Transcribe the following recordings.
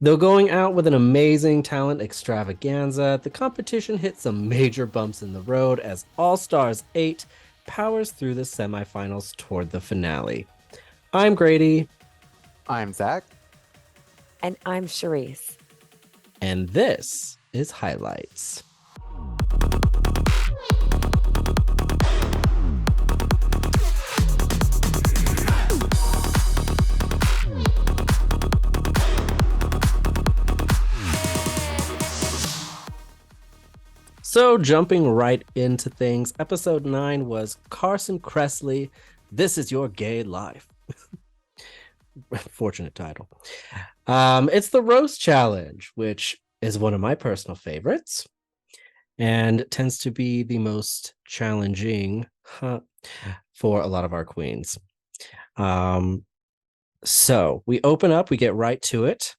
Though going out with an amazing talent extravaganza, the competition hit some major bumps in the road as All Stars 8 powers through the semifinals toward the finale. I'm Grady, I'm Zach. And I'm Charisse. and this is Highlights. So, jumping right into things, episode 9 was Carson KRESSLEY, This Is Your Gay Life. Fortunate title. It's the roast challenge, which is one of my personal favorites and tends to be the most challenging for a lot of our queens. So we open up, we get right to it.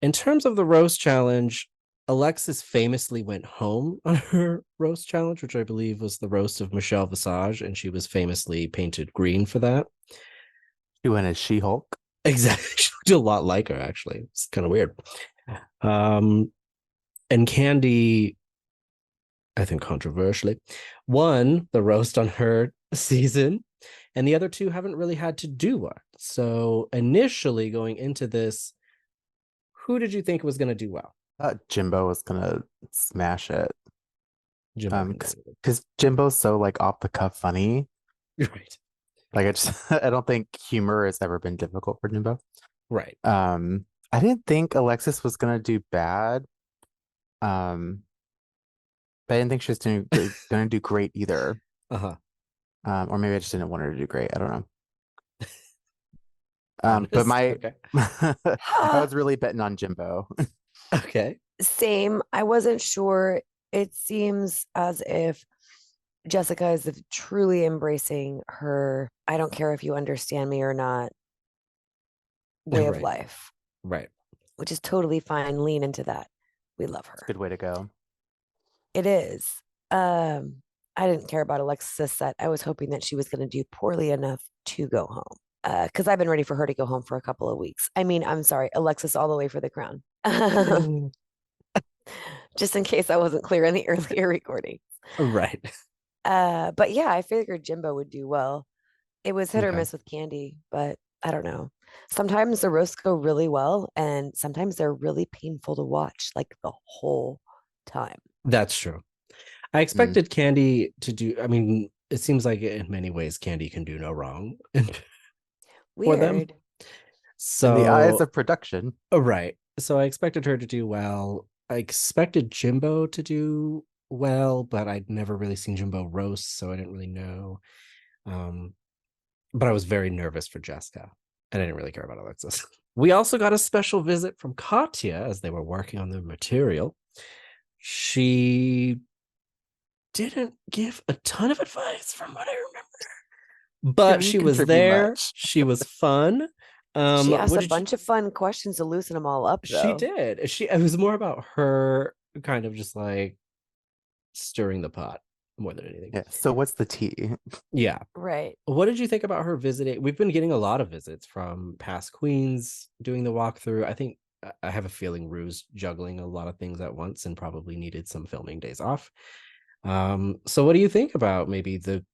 In terms of the roast challenge, Alexis famously went home on her roast challenge, which I believe was the roast of Michelle Visage, and she was famously painted green for that. She went as She-Hulk. Exactly. She looked a lot like her, actually. It's kind of weird. And Candy, I think controversially, won the roast on her season, and the other two haven't really had to do one. So initially going into this, who did you think was going to do well? I thought Jimbo was gonna smash it. Jimbo. Because Jimbo's so like off the cuff funny. Right. Like I don't think humor has ever been difficult for Jimbo. Right. I didn't think Alexis was gonna do bad. But I didn't think she was gonna do great either. Uh-huh. Or maybe I just didn't want her to do great. I don't know. But Okay. I was really betting on Jimbo. Okay. Same. I wasn't sure. It seems as if Jessica is truly embracing her, I don't care if you understand me or not, way of Right. life, Right. which is totally fine. Lean into that. We love her. Good way to go. It is. I didn't care about Alexis set. I was hoping that she was going to do poorly enough to go home. Because I've been ready for her to go home for a couple of weeks. I mean, I'm sorry, Alexis all the way for the crown. Just in case I wasn't clear in the earlier recording. Right. But yeah, I figured Jimbo would do well. It was hit or Okay. miss with Candy, but I don't know. Sometimes the roasts go really well, and sometimes they're really painful to watch, like the whole time. That's true. I expected Candy to do, I mean, it seems like in many ways Candy can do no wrong for them. Weird. So In the eyes of production. right. So I expected her to do well. I expected Jimbo to do well, but I'd never really seen Jimbo roast, so I didn't really know. But I was very nervous for Jessica, and I didn't really care about Alexis. We also got a special visit from Katya as they were working on the material. She didn't give a ton of advice from what I remember, but she was there. She was fun. She asked a bunch of fun questions to loosen them all up, though. She did. It was more about her kind of just like stirring the pot more than anything. Yeah. So what's the tea? Yeah. Right. What did you think about her visiting? We've been getting a lot of visits from past queens doing the walkthrough. I think I have a feeling Rue's juggling a lot of things at once and probably needed some filming days off. So what do you think about maybe the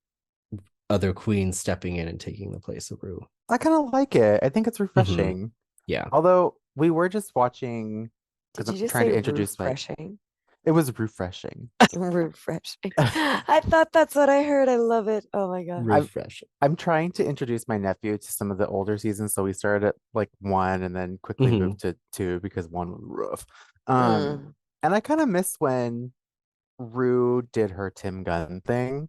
other queens stepping in and taking the place of Rue? I kind of like it. I think it's refreshing. Yeah. Although we were just watching Did because you I'm just trying say to introduce refreshing? It was refreshing. Refreshing. I thought that's what I heard. I love it. Oh my God. Refreshing. I'm trying to introduce my nephew to some of the older seasons. So we started at like 1 and then quickly moved to 2 because 1 was rough. And I kind of miss when Rue did her Tim Gunn thing.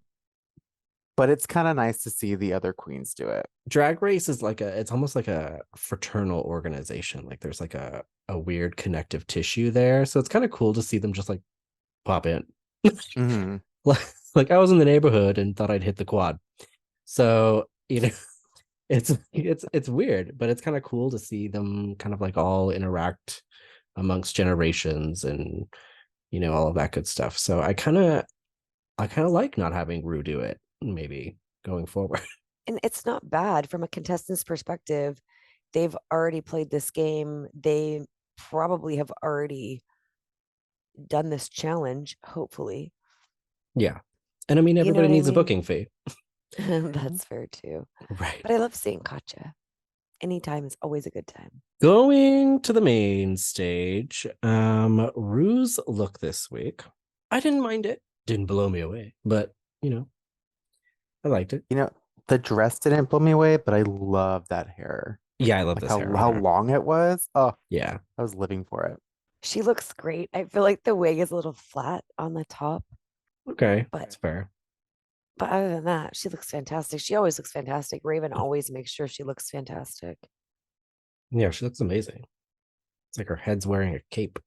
But it's kind of nice to see the other queens do it. Drag Race is like it's almost like a fraternal organization. Like there's like a weird connective tissue there. So it's kind of cool to see them just like pop in. Like I was in the neighborhood and thought I'd hit the quad. So, it's weird, but it's kind of cool to see them kind of like all interact amongst generations and all of that good stuff. So I kind of like not having Rue do it, maybe going forward. And it's not bad from a contestant's perspective. They've already played this game. They probably have already done this challenge, hopefully. Yeah. And I mean, You know everybody what I needs a mean? booking fee. That's fair too. Right. But I love seeing Katya. Anytime is always a good time. Going to the main stage, Rue's look this week. I didn't mind it. Didn't blow me away, but I liked it. The dress didn't blow me away, but I love that hair. Yeah, I love Like this hair. how long it was. Oh, yeah. I was living for it. She looks great. I feel like the wig is a little flat on the top. Okay, but that's fair. But other than that, she looks fantastic. She always looks fantastic. Raven always makes sure she looks fantastic. Yeah, she looks amazing. It's like her head's wearing a cape.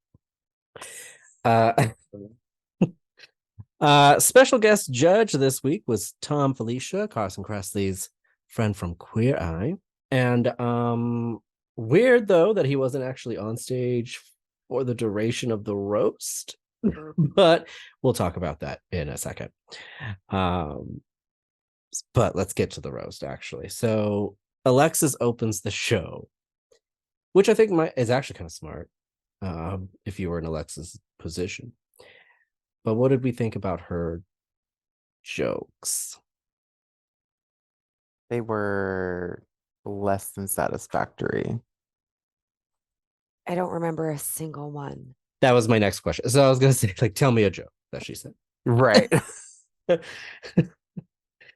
Special guest judge this week was Tom Felicia, Carson Kressley's friend from Queer Eye. And weird though that he wasn't actually on stage for the duration of the roast. But we'll talk about that in a second. But let's get to the roast actually. So Alexis opens the show, which I think is actually kind of smart if you were in Alexis' position. But what did we think about her jokes? They were less than satisfactory. I don't remember a single one. That was my next question. So I was going to say, like, tell me a joke that she said. Right.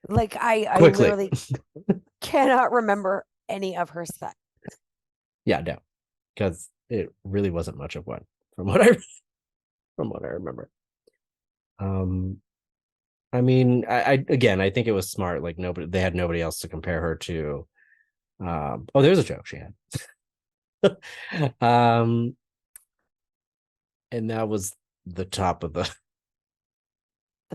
Like, I literally cannot remember any of her set. Yeah, no, because it really wasn't much of one from what I remember. I mean, I think it was smart. Like they had nobody else to compare her to. Oh, there's a joke she had. And that was the top of the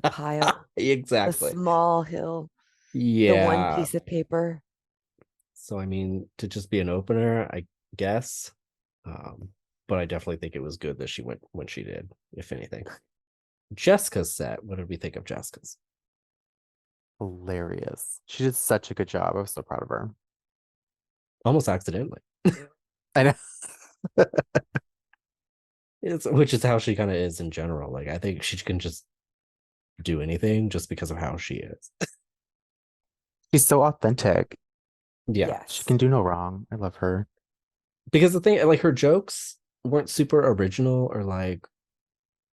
pile. Exactly. The small hill. Yeah. The one piece of paper. So I mean, to just be an opener, I guess. But I definitely think it was good that she went when she did, if anything. Jessica's set. What did we think of Jessica's? Hilarious. She did such a good job. I was so proud of her. Almost accidentally. I know. Which is how she kind of is in general. Like, I think she can just do anything just because of how she is. She's so authentic. Yeah. Yes. She can do no wrong. I love her. Because the thing, like, her jokes weren't super original or like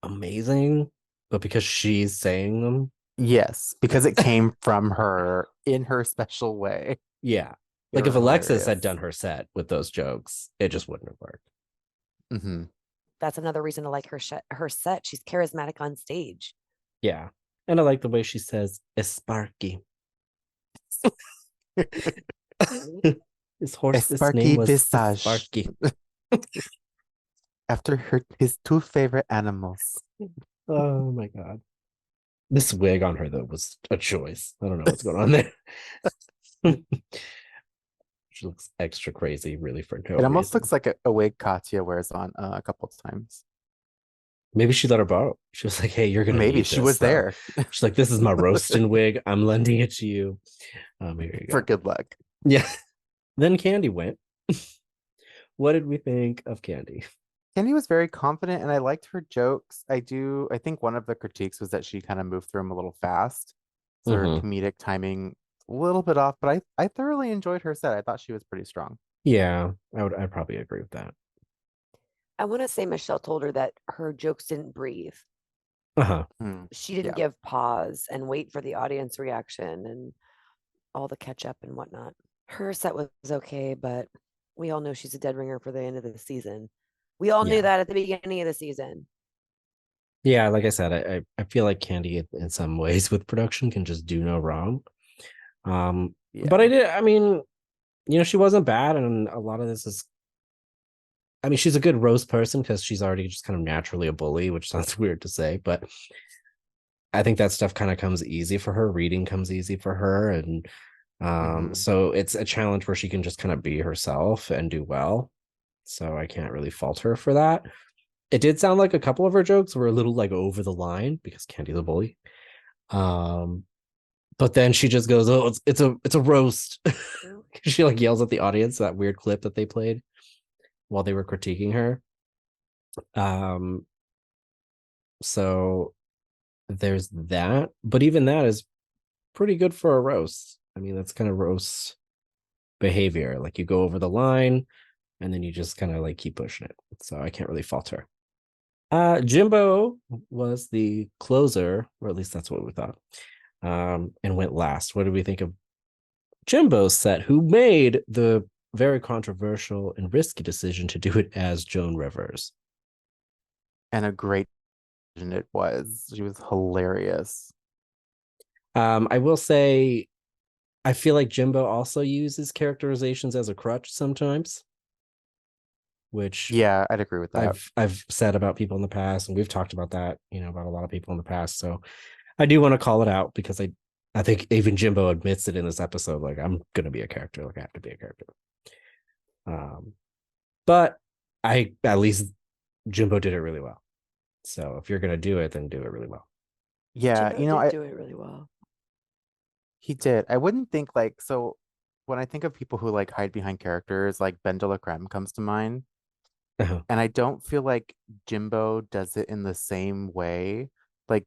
amazing, but because she's saying them. Yes, because it came from her in her special way. Yeah. Like, if Alexis had done her set with those jokes, it just wouldn't have worked. Mm-hmm. That's another reason to like her set. She's charismatic on stage. Yeah. And I like the way she says "Esparky." His name was Sparky. After his two favorite animals. Oh my god. This wig on her though was a choice. I don't know what's going on there. She looks extra crazy, really, for no reason. It almost looks like a wig Katya wears on a couple of times. Maybe she let her borrow. She was like, "Hey, you're gonna." Maybe need she this, was though. there. She's like, "This is my roasting wig. I'm lending it to you." Here you go. For good luck. Yeah. Then Candy went. What did we think of Candy? Candy was very confident, and I liked her jokes. I think one of the critiques was that she kind of moved through them a little fast. So her comedic timing a little bit off, but I thoroughly enjoyed her set. I thought she was pretty strong. Yeah, I'd probably agree with that. I want to say Michelle told her that her jokes didn't breathe. She didn't give pause and wait for the audience reaction and all the catch up and whatnot. Her set was okay, but we all know she's a dead ringer for the end of the season. We all knew that at the beginning of the season. Yeah, like I said, I feel like Candy in some ways with production can just do no wrong. But I mean, she wasn't bad, and a lot of this is, I mean, she's a good roast person because she's already just kind of naturally a bully, which sounds weird to say, but I think that stuff kind of comes easy for her. Reading comes easy for her, and so it's a challenge where she can just kind of be herself and do well. So I can't really fault her for that. It did sound like a couple of her jokes were a little like over the line because Candy's a bully. But then she just goes, "Oh, it's a roast." She like yells at the audience, that weird clip that they played while they were critiquing her. Um, so there's that, but even that is pretty good for a roast. I mean, that's kind of roast behavior. Like you go over the line and then you just kind of like keep pushing it. So I can't really fault her. Jimbo was the closer, or at least that's what we thought, and went last. What did we think of Jimbo's set, who made the very controversial and risky decision to do it as Joan Rivers? And a great it was. She was hilarious. I will say, I feel like Jimbo also uses characterizations as a crutch sometimes, which yeah, I'd agree with that. I've said about people in the past, and we've talked about that, about a lot of people in the past. So I do want to call it out because I think even Jimbo admits it in this episode. Like, I'm gonna be a character. Like, I have to be a character. But at least Jimbo did it really well. So if you're gonna do it, then do it really well. Yeah, Jimbo did do it really well. He did. I wouldn't think like so. When I think of people who like hide behind characters, like Ben de la Creme comes to mind. Uh-huh. And I don't feel like Jimbo does it in the same way. Like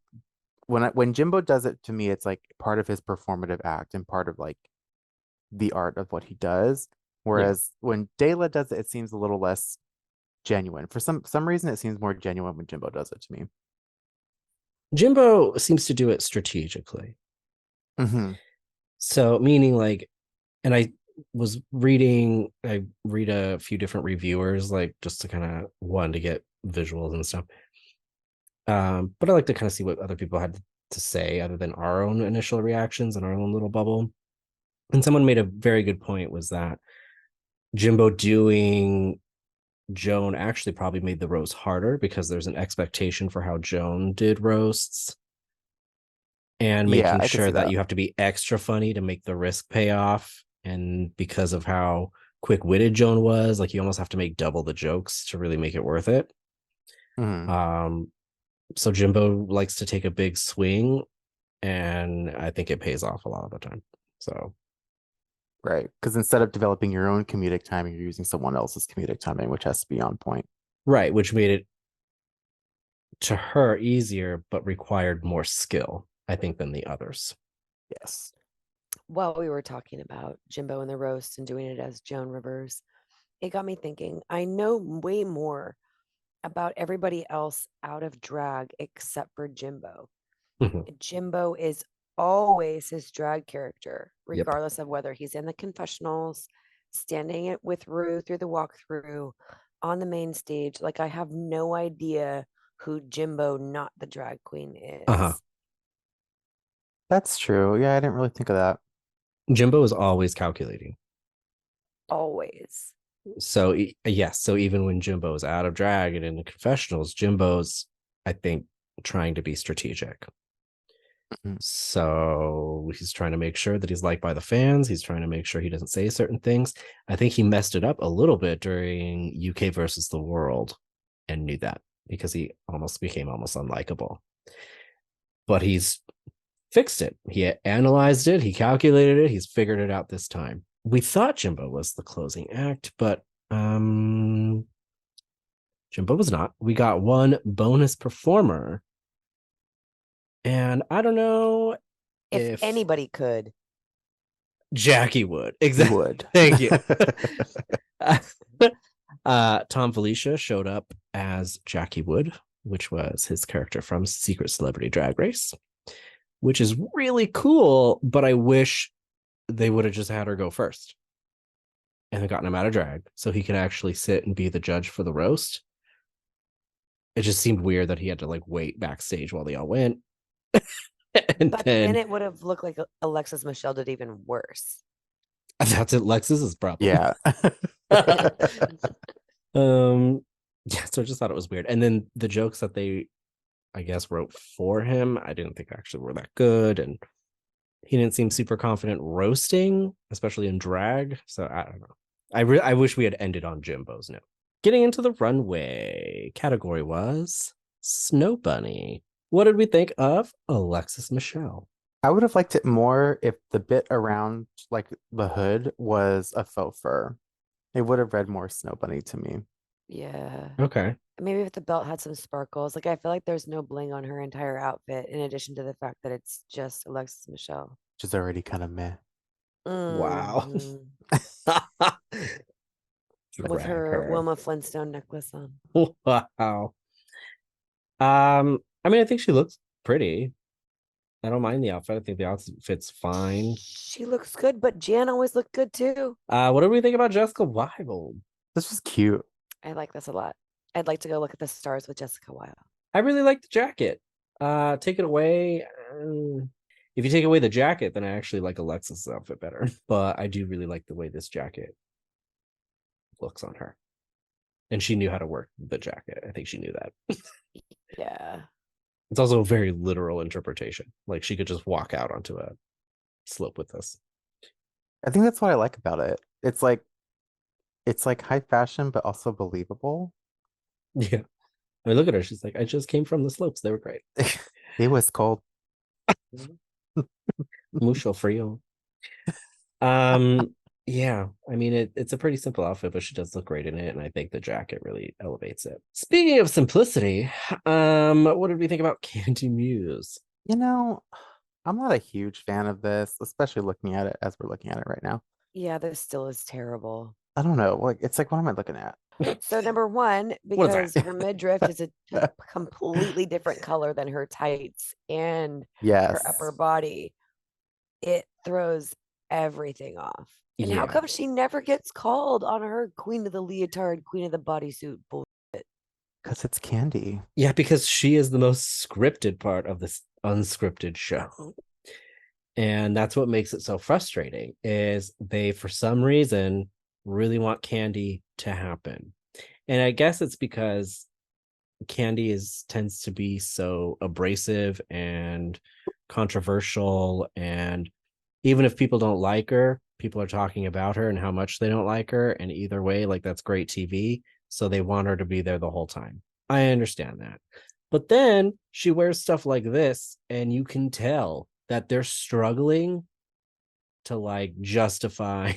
when Jimbo does it to me, it's like part of his performative act and part of like the art of what he does. Whereas when Dela does it, it seems a little less genuine. For some reason, it seems more genuine when Jimbo does it to me. Jimbo seems to do it strategically. Mm-hmm. So meaning like, and I read a few different reviewers, like just to kind of one to get visuals and stuff. But I like to kind of see what other people had to say other than our own initial reactions and our own little bubble. And someone made a very good point, was that Jimbo doing Joan actually probably made the roast harder because there's an expectation for how Joan did roasts, and Yeah, making I could sure see that that. you have to be extra funny to make the risk pay off. And because of how quick-witted Joan was, like, you almost have to make double the jokes to really make it worth it. Mm-hmm. So Jimbo likes to take a big swing, and I think it pays off a lot of the time. So Right. Because instead of developing your own comedic timing, you're using someone else's comedic timing, which has to be on point. right, which made it to her easier, but required more skill, I think, than the others. Yes. While we were talking about Jimbo and the roast and doing it as Joan Rivers, it got me thinking, I know way more about everybody else out of drag except for Jimbo. Mhm. Jimbo is always his drag character, Yep. regardless of whether he's in the confessionals, standing it with Rue through the walkthrough, on the main stage. Like, I have no idea who Jimbo, not the drag queen, Uh-huh. is. That's true. Yeah, I didn't really think of that. Jimbo is always calculating. Always. So yes, so even when Jimbo's out of drag and in the confessionals, Jimbo's, I think, trying to be strategic. Mhm. So he's trying to make sure that he's liked by the fans. He's trying to make sure he doesn't say certain things. I think he messed it up a little bit during UK versus the world and knew that, because he became almost unlikable. But he's fixed it. He analyzed it. He calculated it. He's figured it out this time. We thought Jimbo was the closing act, but Jimbo was not. We got one bonus performer, and I don't know If if anybody could. Jackie would. You Exactly. would. Thank you. Tom Felicia showed up as Jackie Wood, which was his character from Secret Celebrity Drag Race, which is really cool, but I wish they would have just had her go first and gotten him out of drag so he could actually sit and be the judge for the roast. It just seemed weird that he had to like wait backstage while they all went. But then it would have looked like Alexis Michelle did even worse. That's it. Lexus's problem. Yeah. Yeah, so I just thought it was weird. And then the jokes that they, I guess, wrote for him, I didn't think actually were that good. And he didn't seem super confident roasting, especially in drag. So I don't know. I wish we had ended on Jimbo's note. Getting into the runway, category was Snow Bunny. What did we think of Alexis Michelle? I would have liked it more if the bit around like the hood was a faux fur. It would have read more Snow Bunny to me. Yeah. Okay. Maybe if the belt had some sparkles. Like I feel like there's no bling on her entire outfit, in addition to the fact that it's just Alexis Michelle. Which is already kind of meh. Wow. Mhm. With Drag her her. Wilma Flintstone necklace on. Wow. I mean, I think she looks pretty. I don't mind the outfit. I think the outfit fits fine. She looks good, but Jan always looked good too. What do we think about Jessica Wild? This was cute. I like this a lot. I'd like to go look at the stars with Jessica Wilde. I really like the jacket. Take it away. If you take away the jacket, then I actually like Alexis' outfit better. But I do really like the way this jacket looks on her. And she knew how to work the jacket. I think she knew that. Yeah. It's also a very literal interpretation. Like she could just walk out onto a slope with this. I think that's what I like about it. It's like high fashion, but also believable. Yeah. I mean, look at her. She's like, I just came from the slopes. They were great. It was cold. Mucho frio. Yeah, I mean it's a pretty simple outfit, but she does look great in it, and I think the jacket really elevates it. Speaking of simplicity, what did we think about Candy Muse? You know, I'm not a huge fan of this, especially looking at it as we're looking at it right now. Yeah, this still is terrible. I don't know. Like, it's like, what am I looking at? So number one, What is because that? her midriff is a completely different color than her tights and her upper Yes. body, it throws everything off. And how Yeah. come she never gets called on her Queen of the Leotard, Queen of the Bodysuit bullshit? Because it's Candy. Yeah, because she is the most scripted part of this unscripted show. And that's what makes it so frustrating is they, for some reason, really want Candy to happen. And I guess it's because Candy tends to be so abrasive and controversial, and even if people don't like her, people are talking about her and how much they don't like her, and either way, like, that's great TV, so they want her to be there the whole time. I understand that. But then she wears stuff like this and you can tell that they're struggling to like justify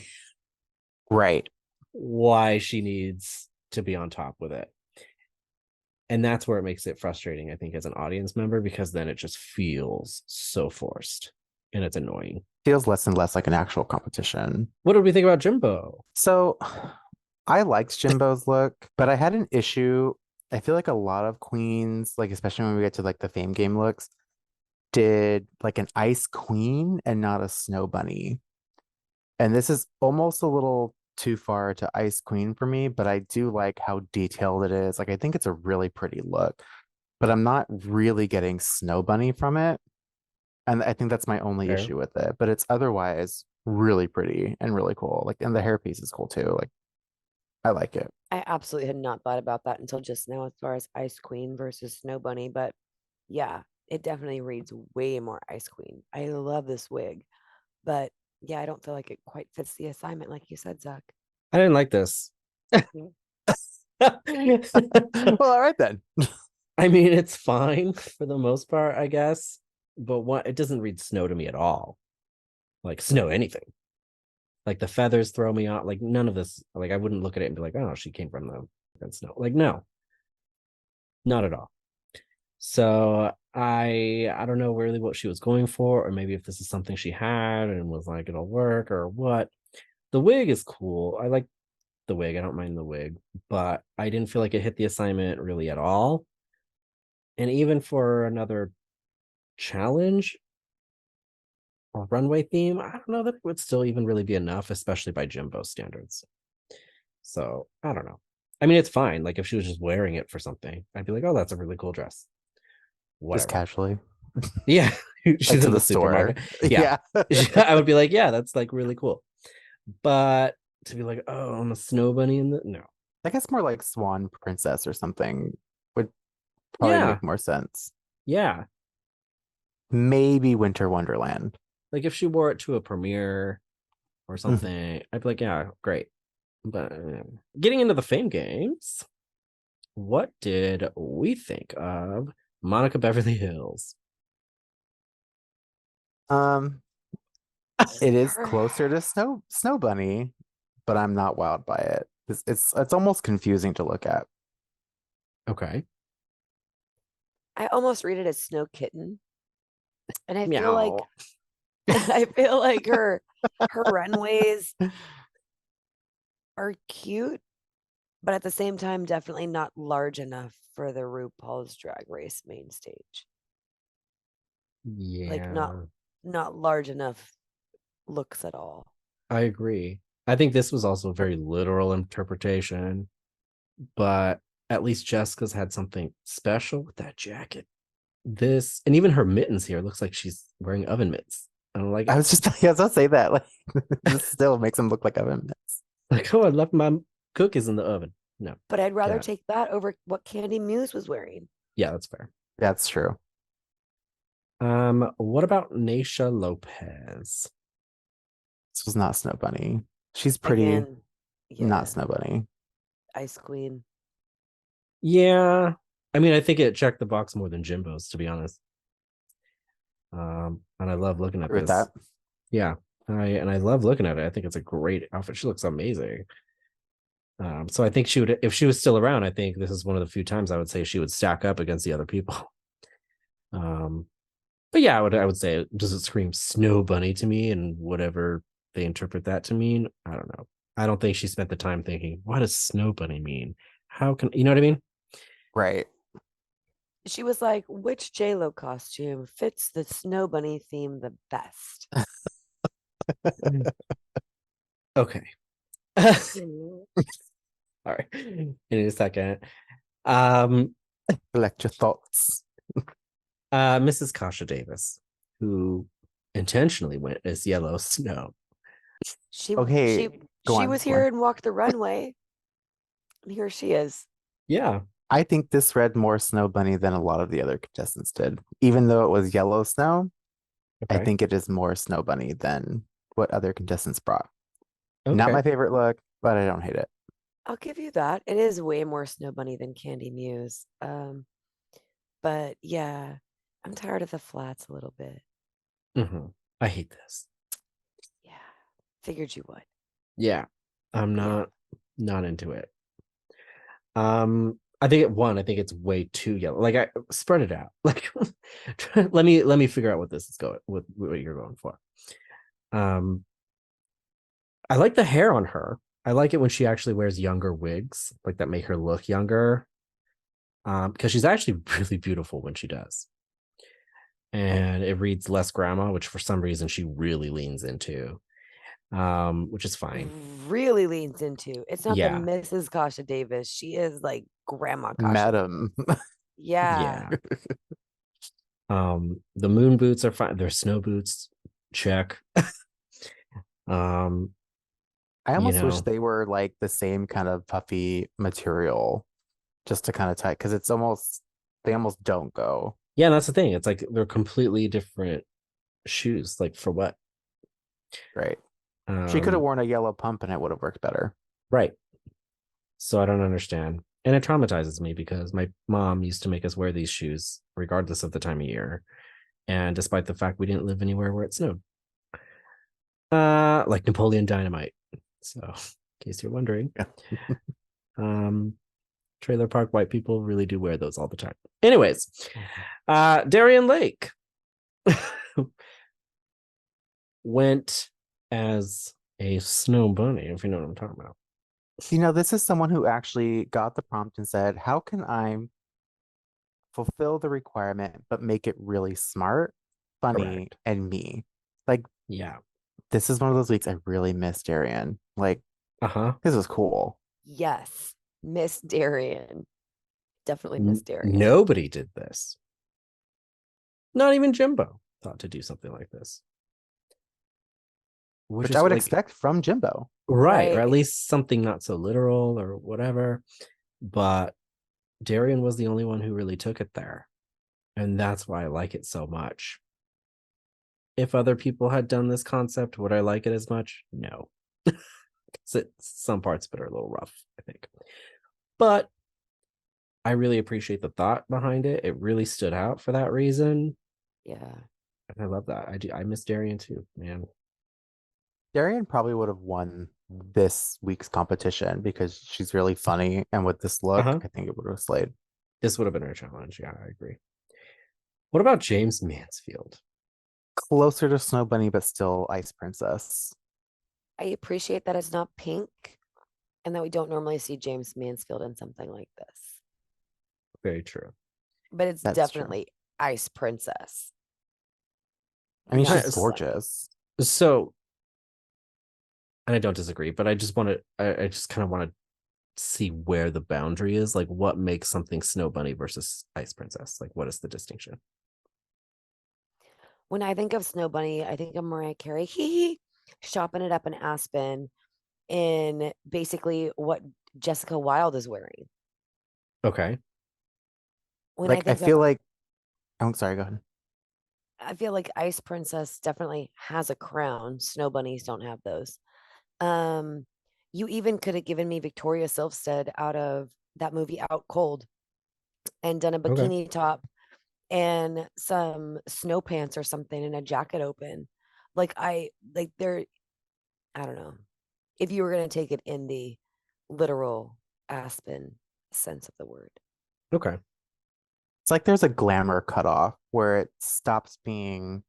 Right. why she needs to be on top with it. And that's where it makes it frustrating, I think, as an audience member, because then it just feels so forced and it's annoying. Feels less and less like an actual competition. What did we think about Jimbo? So I liked Jimbo's look, but I had an issue. I feel like a lot of queens, like especially when we get to like the Fame Game looks, did like an ice queen and not a snow bunny. And this is almost a little too far to ice queen for me, but I do like how detailed it is. Like I think it's a really pretty look, but I'm not really getting snow bunny from it. And I think that's my only Fair. issue with it, but it's otherwise really pretty and really cool. Like, and the hairpiece is cool too. Like, I like it. I absolutely had not thought about that until just now as far as Ice Queen versus Snow Bunny. But yeah, it definitely reads way more Ice Queen. I love this wig. But yeah, I don't feel like it quite fits the assignment, like you said, Zach. I didn't like this. Well, all right then. I mean, it's fine for the most part, I guess. But what, it doesn't read snow to me at all. Like snow anything. Like the feathers throw me off. Like none of this. Like I wouldn't look at it and be like, oh, she came from the snow. Like no, not at all. So I don't know really what she was going for, or maybe if this is something she had and was like, it'll work or what. The wig is cool. I like the wig. I don't mind the wig, but I didn't feel like it hit the assignment really at all. And even for another challenge or runway theme, I don't know that it would still even really be enough, especially by Jimbo standards. So I don't know. I mean, it's fine. Like if she was just wearing it for something, I'd be like, oh, that's a really cool dress. Whatever. Just casually. Yeah. She's Like in to the the store. supermarket. Yeah. I would be like, yeah, that's like really cool. But to be like, oh, I'm a snow bunny in the no. I guess more like Swan Princess or something would probably Yeah. make more sense. Yeah. Maybe Winter Wonderland. Like if she wore it to a premiere or something, I'd be like, yeah, great. But getting into the Fame Games, what did we think of Monica Beverly Hills? It is closer to Snow Bunny, but I'm not wowed by it. It's almost confusing to look at. Okay. I almost read it as Snow Kitten. And I feel like Meow. I feel like her runways are cute, but at the same time, definitely not large enough for the RuPaul's Drag Race main stage. Like Yeah, not large enough looks at all. I agree. I think this was also a very literal interpretation, but at least Jessica's had something special with that jacket. This and even her mittens here looks like she's wearing oven mitts. I don't like I it. was just I was gonna say that. Like this still makes them look like oven mitts. Like, oh, I left my cookies in the oven. No, But I'd rather yeah, take that over what Candy Muse was wearing. yeah, that's fair. That's true. What about Naisha Lopez? This was not Snow Bunny. She's pretty, Again, yeah, not Snow Bunny. Ice Queen. Yeah, I mean, I think it checked the box more than Jimbo's, to be honest. And I love looking at Agree with this. that. Yeah, I love looking at it. I think it's a great outfit. She looks amazing. So I think she would, if she was still around, I think this is one of the few times I would say she would stack up against the other people. But yeah, I would say, does it scream Snow Bunny to me? And whatever they interpret that to mean, I don't know. I don't think she spent the time thinking, what does Snow Bunny mean? How can you know what I mean? Right. She was like, which JLo costume fits the Snow Bunny theme the best? Okay. All right. In a second. Collect your thoughts. Mrs. Kasha Davis, who intentionally went as Yellow Snow. Okay, go she on, was go here on. and walked the runway. And here she is. Yeah. I think this read more Snow Bunny than a lot of the other contestants did. Even though it was yellow snow, I Okay. think it is more Snow Bunny than what other contestants brought. Okay. Not my favorite look, but I don't hate it. I'll give you that. It is way more Snow Bunny than Candy Muse. But yeah, I'm tired of the flats a little bit. I hate this. Yeah, figured you would. Yeah. I'm not into it. I think I think it's way too yellow. Like I spread it out. Like let me figure out what this is going with what you're going for. I like the hair on her. I like it when she actually wears younger wigs, like that make her look younger. Because she's actually really beautiful when she does. And it reads less grandma, which for some reason she really leans into. Which is fine. Really leans into. It's not the Yeah. Mrs. Kasha Davis. She is like Grandma Kasha. Madam. Yeah. The moon boots are fine. They're snow boots. Check. I almost wish they were like the same kind of puffy material just to kind of tie, because they almost don't go. Yeah, and that's the thing. It's like they're completely different shoes. Like for what? Right. She could have worn a yellow pump and it would have worked better. Right. So I don't understand. And it traumatizes me because my mom used to make us wear these shoes regardless of the time of year. And despite the fact we didn't live anywhere where it snowed. Like Napoleon Dynamite. So in case you're wondering. Trailer park white people really do wear those all the time. Anyways, Darien Lake went as a snow bunny, if you know what I'm talking about. This is someone who actually got the prompt and said, how can I fulfill the requirement but make it really smart, funny, Correct. and me? Like, yeah, this is one of those weeks I really missed Darien. Like, this was cool. Yes, Miss Darien. Definitely Miss Darien. Nobody did this. Not even Jimbo thought to do something like this. Which I would expect from Jimbo. Right. Or at least something not so literal or whatever. But Darien was the only one who really took it there. And that's why I like it so much. If other people had done this concept, would I like it as much? No. Some parts of it are a little rough, I think. But I really appreciate the thought behind it. It really stood out for that reason. Yeah. And I love that. I miss Darien too, man. Darien probably would have won this week's competition because she's really funny. And with this look, I think it would have slayed. This would have been her challenge. Yeah, I agree. What about James Mansfield? Closer to Snow Bunny, but still Ice Princess. I appreciate that it's not pink and that we don't normally see James Mansfield in something like this. Very true. But it's That's definitely Ice Princess. I mean, she's Nice. gorgeous. So, and I don't disagree, but I just want to, I just kind of want to see where the boundary is. Like, what makes something Snow Bunny versus Ice Princess? Like, what is the distinction? When I think of Snow Bunny, I think of Mariah Carey shopping it up in Aspen in basically what Jessica Wilde is wearing. Okay. When Like, I feel like, I'm sorry, go ahead. I feel like Ice Princess definitely has a crown. Snow bunnies don't have those. You even could have given me Victoria Silvstead out of that movie Out Cold and done a bikini top and some snow pants or something and a jacket open. I don't know. If you were going to take it in the literal Aspen sense of the word. Okay. It's like there's a glamour cutoff where it stops being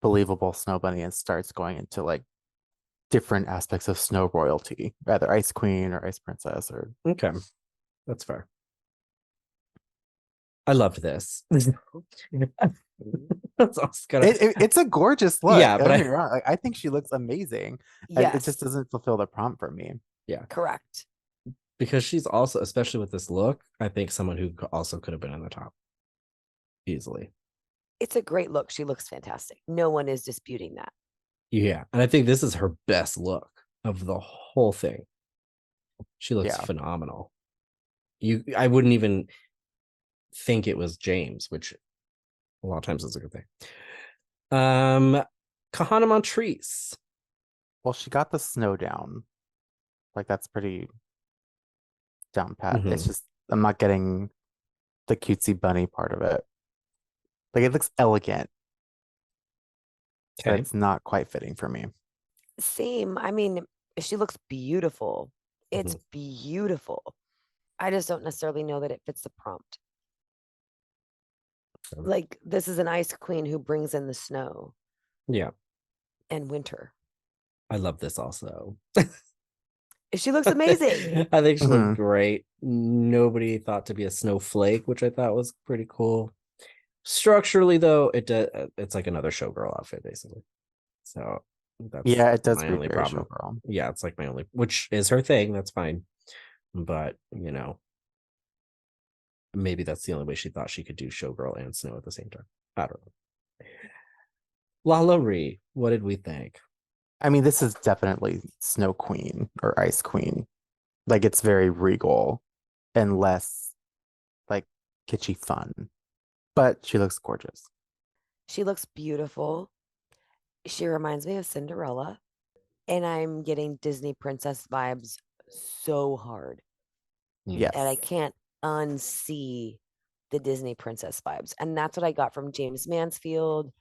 believable Snow Bunny and starts going into like different aspects of snow royalty, either Ice Queen or Ice Princess or. Okay. That's fair. I loved this. That's It's a gorgeous look. Yeah, but I think she looks amazing. Yes. It just doesn't fulfill the prompt for me. Yeah. Correct. Because she's also, especially with this look, I think someone who also could have been in the top easily. It's a great look. She looks fantastic. No one is disputing that. Yeah. And I think this is her best look of the whole thing. She looks phenomenal. I wouldn't even think it was James, which a lot of times is a good thing. Kahana Montrese. Well, she got the snow down. Like, that's pretty down pat. It's just, I'm not getting the cutesy bunny part of it. Like, it looks elegant. But it's not quite fitting for me. Same. I mean, she looks beautiful. It's beautiful. I just don't necessarily know that it fits the prompt. Like, this is an ice queen who brings in the snow. Yeah. And winter. I love this also. She looks amazing. I think she looked great. Nobody thought to be a snowflake, which I thought was pretty cool. Structurally, though, it's like another showgirl outfit, basically. So that's it does my only problem. Showgirl. Yeah, it's like my only, which is her thing. That's fine, but maybe that's the only way she thought she could do showgirl and snow at the same time. I don't know. Lalaurie, what did we think? I mean, this is definitely Snow Queen or Ice Queen. Like, it's very regal and less like kitschy fun, but she looks gorgeous. She looks beautiful. She reminds me of Cinderella, and I'm getting Disney princess vibes so hard. Yes. And I can't unsee the Disney princess vibes. And that's what I got from James Mansfield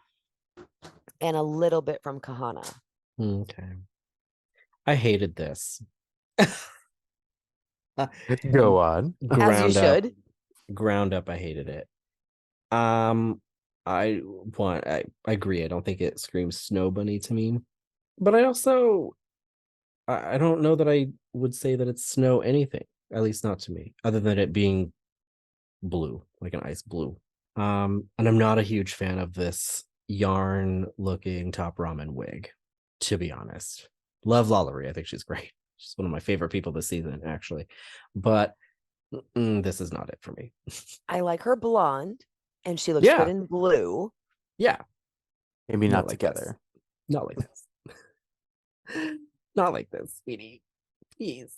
and a little bit from Kahana. Okay. I hated this. Go on. As you should. Ground up, I hated it. I agree. I don't think it screams Snow Bunny to me. But I also I don't know that I would say that it's snow anything, at least not to me, other than it being blue, like an ice blue. And I'm not a huge fan of this yarn looking top ramen wig, to be honest. Love Lalaurie. I think she's great. She's one of my favorite people this season, actually. But this is not it for me. I like her blonde, and she looks good in blue. Yeah. Maybe not together. Not like this. Not like this, sweetie. Please.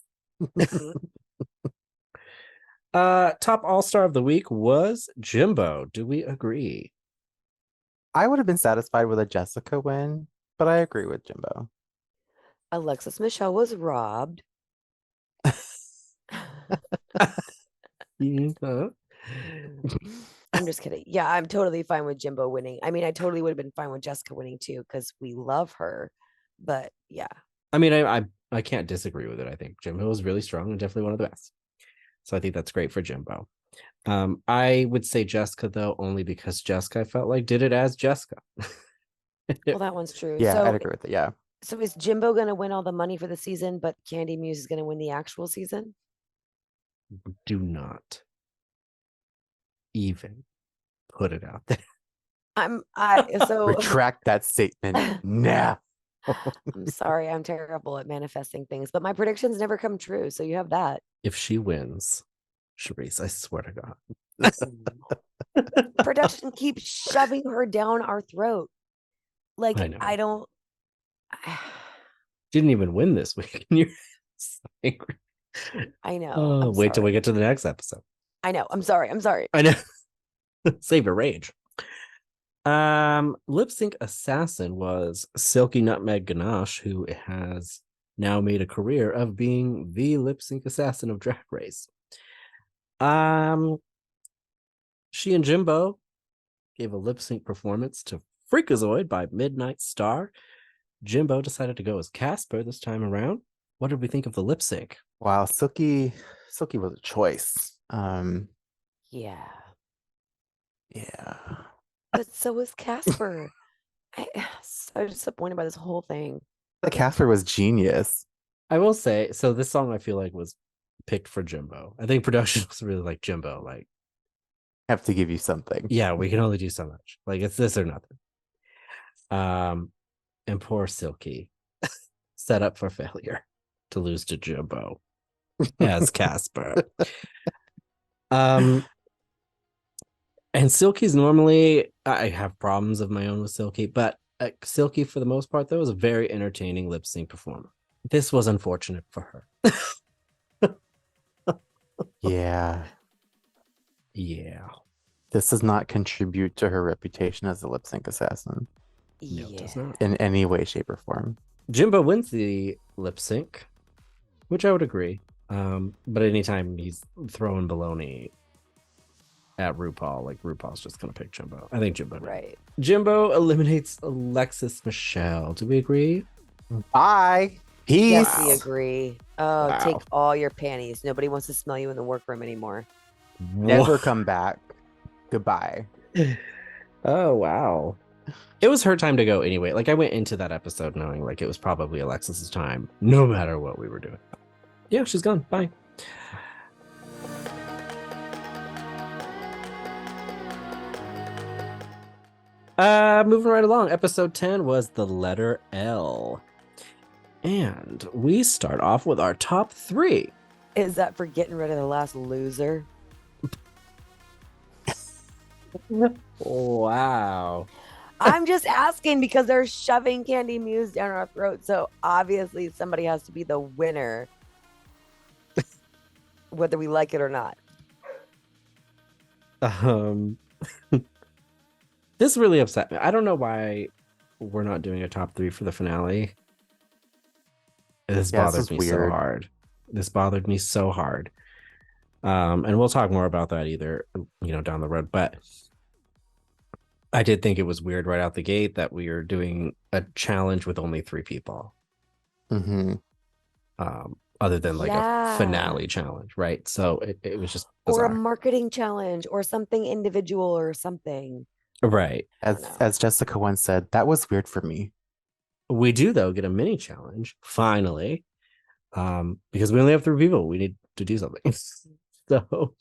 Top all-star of the week was Jimbo. Do we agree? I would have been satisfied with a Jessica win, but I agree with Jimbo. Alexis Michelle was robbed. I'm just kidding. Yeah, I'm totally fine with Jimbo winning. I mean, I totally would have been fine with Jessica winning too, because we love her. But yeah. I mean, I I can't disagree with it. I think Jimbo was really strong and definitely one of the best. So I think that's great for Jimbo. I would say Jessica, though, only because Jessica, I felt like, did it as Jessica. Well, that one's true. Yeah, So, I'd agree with it. Yeah. so is Jimbo going to win all the money for the season, but Candy Muse is going to win the actual season? Do not even put it out there. So Retract that statement. Nah. I'm sorry, I'm terrible at manifesting things, but my predictions never come true. So you have that. If she wins, Charisse, I swear to God. Production keeps shoving her down our throat. Like, I know. I don't. Didn't even win this week. You're so angry. I know. Wait till we get to the next episode. I know. I'm sorry. I know. Save your rage. Lip sync assassin was Silky Nutmeg Ganache, who has now made a career of being the lip sync assassin of Drag Race. She and Jimbo gave a lip sync performance to Freakazoid by Midnight Star. Jimbo decided to go as Casper this time around. What did we think of the lip sync? Wow, Silky was a choice. Yeah. Yeah. But so was Casper. I'm so disappointed by this whole thing. The Casper was genius. I will say, so this song I feel like was picked for Jimbo. I think production was really like, Jimbo, like, Have to give you something. yeah, we can only do so much. Like, it's this or nothing. And poor Silky set up for failure to lose to Jimbo as Casper. And Silky's normally, I have problems of my own with Silky, but Silky, for the most part, though, is a very entertaining lip sync performer. This was unfortunate for her. Yeah. Yeah. This does not contribute to her reputation as a lip sync assassin. No, it does not. In any way, shape, or form. Jimbo wins the lip sync, which I would agree. But anytime he's throwing baloney at RuPaul, like, RuPaul's just gonna pick Jimbo. I think Jimbo. Right. Jimbo eliminates Alexis Michelle. Do we agree? Bye. Peace. Yes, we agree. Oh, Wow. take all your panties. Nobody wants to smell you in the workroom anymore. Never come back. Goodbye. Oh, wow. It was her time to go anyway. Like, I went into that episode knowing like it was probably Alexis's time, no matter what we were doing. Yeah, she's gone. Bye. Moving right along. Episode 10 was the letter L. And we start off with our top 3. Is that for getting rid of the last loser? Wow. I'm just asking because they're shoving Candy Muse down our throat. So obviously somebody has to be the winner, whether we like it or not. This really upset me. I don't know why we're not doing a top 3 for the finale. This bothers me so hard. This bothered me so hard. And we'll talk more about that either, down the road. But I did think it was weird right out the gate that we are doing a challenge with only 3 people. Mm-hmm. Other than like a finale challenge, right? So it was just bizarre. Or a marketing challenge or something individual or something. Right. As Jessica once said, that was weird for me. We do, though, get a mini challenge, finally. Because we only have 3 people. We need to do something. So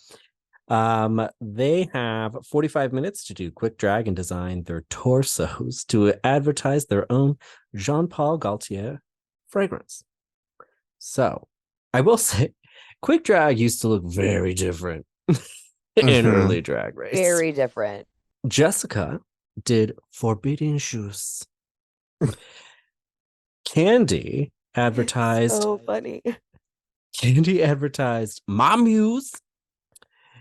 they have 45 minutes to do quick drag and design their torsos to advertise their own Jean-Paul Gaultier fragrance. So I will say, quick drag used to look very different in early Drag Race. Very different. Jessica did Forbidden Shoes. Candy advertised. So funny. Candy advertised Mom Muse.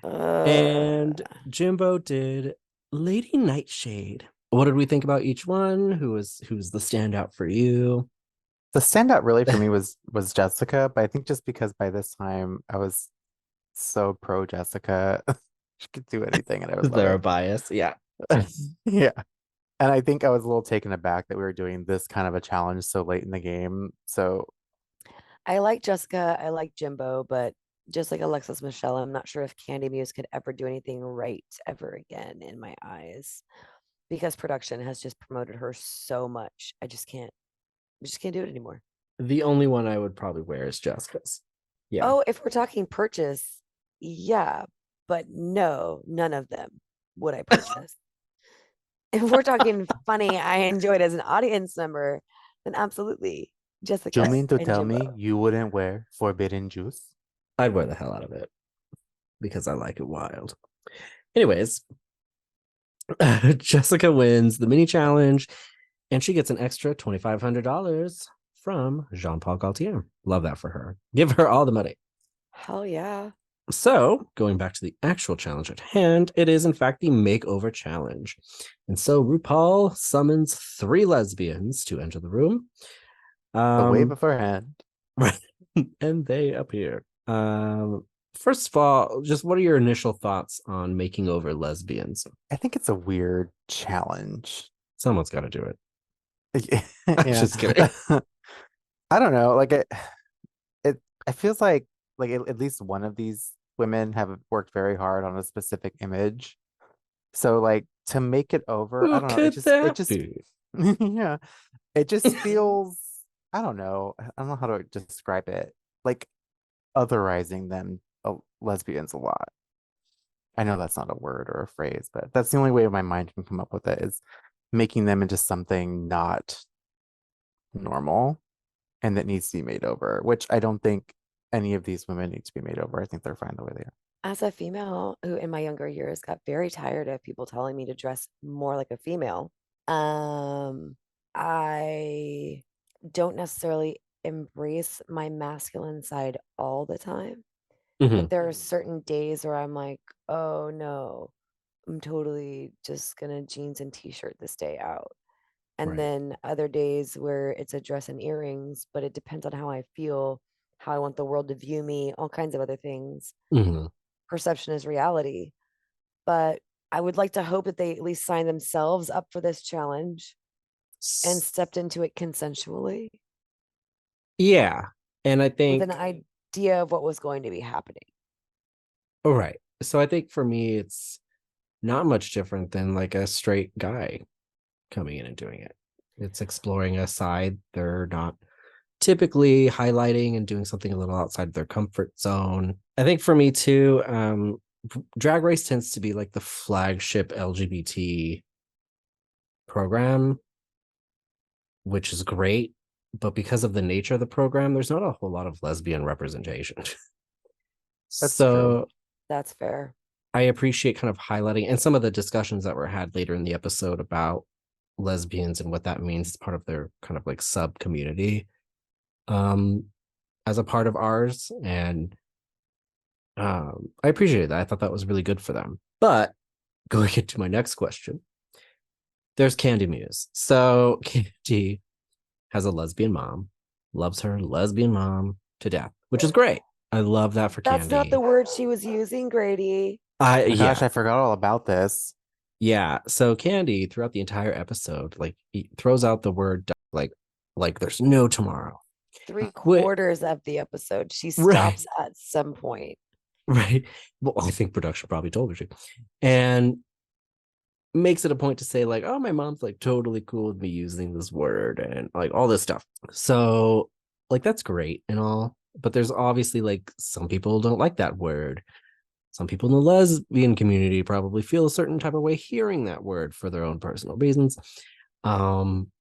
And Jimbo did Lady Nightshade. What did we think about each one? Who's the standout for you? The standout really for me was Jessica, but I think just because by this time I was so pro Jessica, she could do anything, and I was there a bias, yeah. Yeah. And I think I was a little taken aback that we were doing this kind of a challenge so late in the game. So I like Jessica. I like Jimbo, but just like Alexis Michelle, I'm not sure if Candy Muse could ever do anything right ever again in my eyes because production has just promoted her so much. I just can't do it anymore. The only one I would probably wear is Jessica's. Yeah. Oh, if we're talking purchase, yeah, but no, none of them would I purchase. If we're talking funny, I enjoyed as an audience member, then absolutely Do you Jessica mean to and tell me Jimbo. you wouldn't wear forbidden juice? I'd wear the hell out of it because I like it wild. Anyways, Jessica wins the mini challenge and she gets an extra $2,500 from Jean Paul Gaultier. Love that for her. Give her all the money. Hell yeah. So, going back to the actual challenge at hand, it is in fact the makeover challenge. And so RuPaul summons 3 lesbians to enter the room. A wave of her hand. Right. And they appear. First of all, just what are your initial thoughts on making over lesbians? I think it's a weird challenge. Someone's got to do it. Yeah. Just kidding. I don't know. Like it feels like at least one of these women have worked very hard on a specific image. So like to make it over, I Who don't know. could that be? Yeah. It just feels, I don't know. I don't know how to describe it. Like otherizing them lesbians a lot. I know that's not a word or a phrase, but that's the only way my mind can come up with it is making them into something not normal and that needs to be made over, which I don't think any of these women need to be made over. I think they're fine the way they are. As a female who in my younger years got very tired of people telling me to dress more like a female, I don't necessarily embrace my masculine side all the time, Mhm. but there are certain days where I'm like, oh no, I'm totally just gonna jeans and t-shirt this day out. And Right. then other days where it's a dress and earrings, but it depends on how I feel, how I want the world to view me, all kinds of other things. Mhm. Perception is reality. But I would like to hope that they at least signed themselves up for this challenge and stepped into it consensually Yeah. And I with an think, idea of what was going to be happening. all right. So I think for me, it's not much different than like a straight guy coming in and doing it. It's exploring a side they're not typically highlighting and doing something a little outside their comfort zone. I think for me too, Drag Race tends to be like the flagship LGBT program, which is great. But because of the nature of the program, there's not a whole lot of lesbian representation. That's true. So That's fair. I appreciate kind of highlighting and some of the discussions that were had later in the episode about lesbians and what that means as part of their kind of like sub community as a part of ours. And I appreciated that. I thought that was really good for them. But going into my next question, there's Candy Muse. So Candy has a lesbian mom, loves her lesbian mom to death, which is great. I love that for That's not Candy. the word she was using, Grady. Oh my gosh, Yeah, I forgot all about this. yeah. So Candy, throughout the entire episode, like he throws out the word like there's no tomorrow. Three Wait, quarters of the episode, she right, stops at some point. right. Well, I think production probably told her to, and makes it a point to say like, oh, my mom's like totally cool with me using this word and like all this stuff. So like that's great and all, but there's obviously like some people don't like that word. Some people in the lesbian community probably feel a certain type of way hearing that word for their own personal reasons. Um,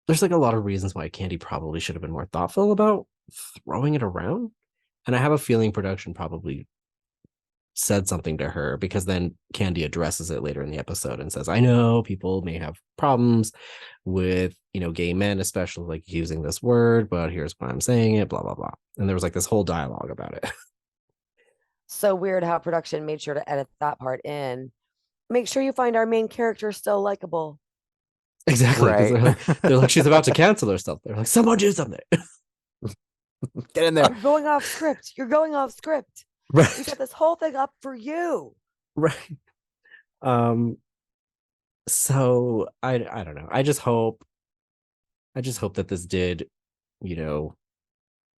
there's like a lot of reasons why Candy probably should have been more thoughtful about throwing it around. And I have a feeling production probably said something to her because then Candy addresses it later in the episode and says, I know people may have problems with, gay men, especially like using this word, but here's why I'm saying it, blah, blah, blah. And there was like this whole dialogue about it. So weird how production made sure to edit that part in. Make sure you find our main character still likable. Exactly. Because Right. they're like, she's about to cancel herself. They're like, someone do something. Get in there. You're going off script. You're going off script. We Right. set this whole thing up for you. Right. So I don't know. I just hope that this did, you know,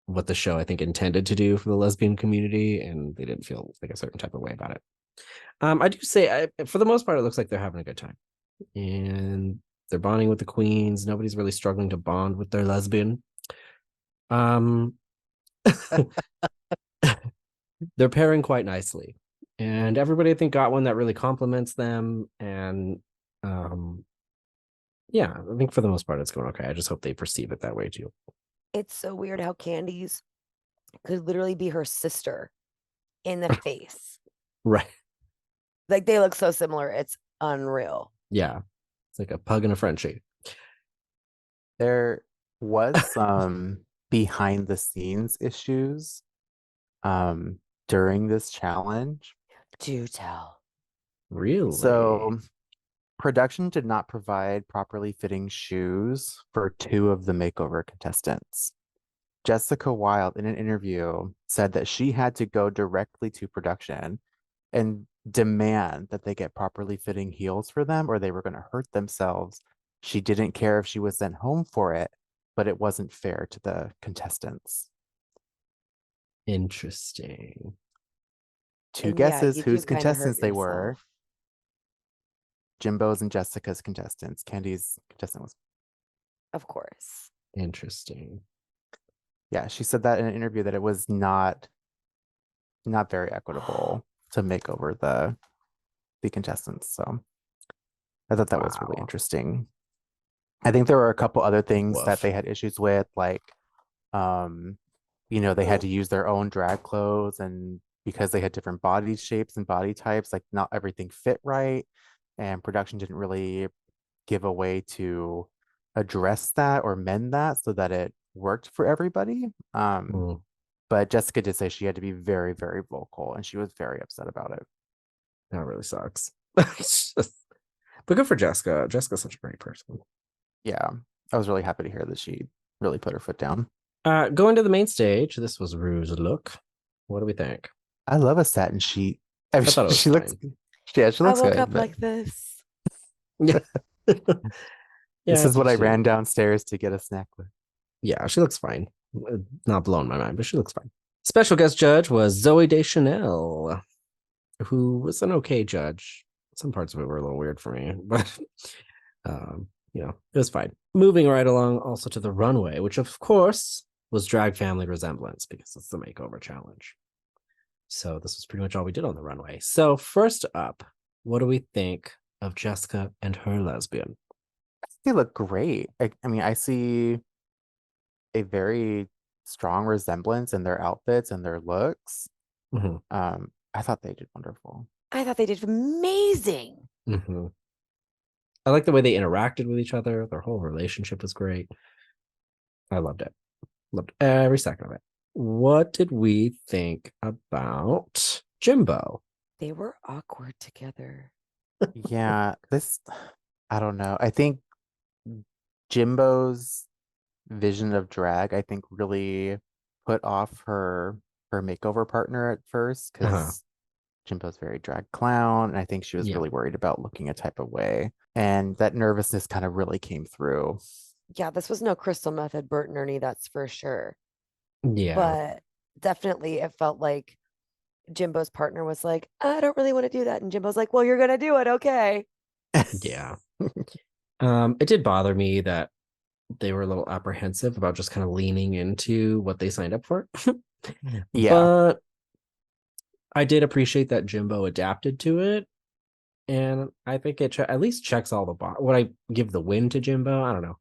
what the show I think intended to do for the lesbian community, and they didn't feel like a certain type of way about it. I do say, for the most part, it looks like they're having a good time, and they're bonding with the queens. Nobody's really struggling to bond with their lesbian. They're pairing quite nicely, and everybody I think got one that really complements them. And yeah, I think for the most part it's going okay. I just hope they perceive it that way too. It's so weird how Candy's could literally be her sister in the face. Right. Like they look so similar. It's unreal. Yeah. It's like a pug and a Frenchie. There was some behind the scenes issues during this challenge. Do tell. Really? So production did not provide properly fitting shoes for 2 of the makeover contestants. Jessica Wilde, in an interview, said that she had to go directly to production and demand that they get properly fitting heels for them or they were going to hurt themselves. She didn't care if she was sent home for it, but it wasn't fair to the contestants. Interesting. 2 And guesses you whose do kinda hurt contestants they were. yourself. Jimbo's and Jessica's contestants. Candy's contestant was. Of course. Interesting. Yeah, she said that in an interview that it was not very equitable to make over the contestants. So I thought that was really Wow. interesting. I think there were a couple other things that Woof. they had issues with, like they had to use their own drag clothes, and because they had different body shapes and body types, like not everything fit right, and production didn't really give a way to address that or mend that so that it worked for everybody. But Jessica did say she had to be very, very vocal, and she was very upset about it. That really sucks. But good for Jessica. Jessica's such a great person. Yeah, I was really happy to hear that she really put her foot down. Going to the main stage, this was Rue's look. What do we think? I love a satin sheet. I thought it was she looks, fine. yeah, she I looks woke good. up But like this. Yeah. this is what I ran too. downstairs to get a snack with. Yeah, she looks fine. Not blowing my mind, but she looks fine. Special guest judge was Zoe Deschanel, who was an okay judge. Some parts of it were a little weird for me, but it was fine. Moving right along also to the runway, which of course was drag family resemblance because it's the makeover challenge. So this was pretty much all we did on the runway. So first up, what do we think of Jessica and her lesbian? They look great. I mean, I see a very strong resemblance in their outfits and their looks. Mm-hmm. I thought they did wonderful. I thought they did amazing. Mm-hmm. I like the way they interacted with each other. Their whole relationship was great. I loved it. Loved every second of it. What did we think about Jimbo? They were awkward together. Yeah, I don't know. I think Jimbo's vision of drag, I think, really put off her makeover partner at first because Jimbo's very drag clown, and I think she was really worried about looking a type of way, and that nervousness kind of really came through. Yeah, this was no crystal method Bert and Ernie, that's for sure. Yeah, but definitely it felt like Jimbo's partner was like, I don't really want to do that, and Jimbo's like, well, you're gonna do it, okay. Yeah. It did bother me that they were a little apprehensive about just kind of leaning into what they signed up for. Yeah. But I did appreciate that Jimbo adapted to it. And I think it at least checks all the boxes. Would I give the win to Jimbo? I don't know.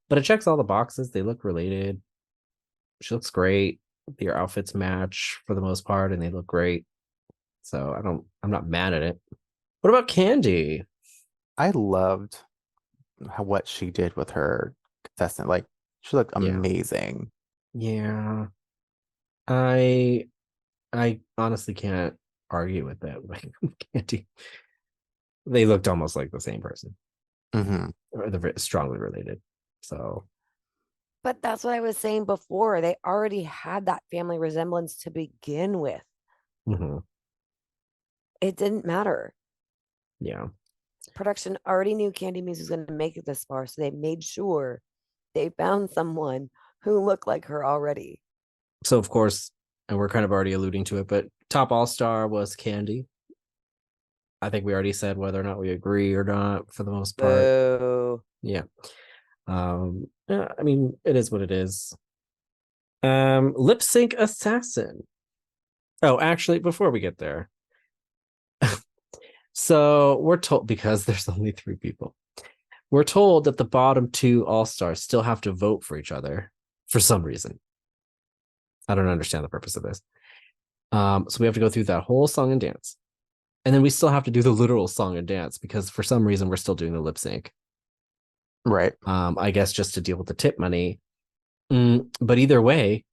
But it checks all the boxes. They look related. She looks great. Their outfits match for the most part, and they look great. So I'm not mad at it. What about Candy? I loved what she did with her contestant. Like, she looked amazing. Yeah. I honestly can't argue with that. Like Candy, they looked almost like the same person. Mm-hmm. Or they're strongly related. So, but that's what I was saying before. They already had that family resemblance to begin with. mm-hmm. It didn't matter. Yeah. Production already knew Candy Muse was going to make it this far, so they made sure they found someone who looked like her already. So of course, and we're kind of already alluding to it, but top all-star was Candy. I think we already said whether or not we agree or not for the most part. Boo. Yeah. Yeah, I mean, it is what it is. Lip sync assassin. Oh, actually, before we get there, so we're told, because there's only 3 people, we're told that the bottom 2 all-stars still have to vote for each other for some reason. I don't understand the purpose of this. So we have to go through that whole song and dance. And then we still have to do the literal song and dance because for some reason we're still doing the lip sync. Right. I guess just to deal with the tip money. But either way,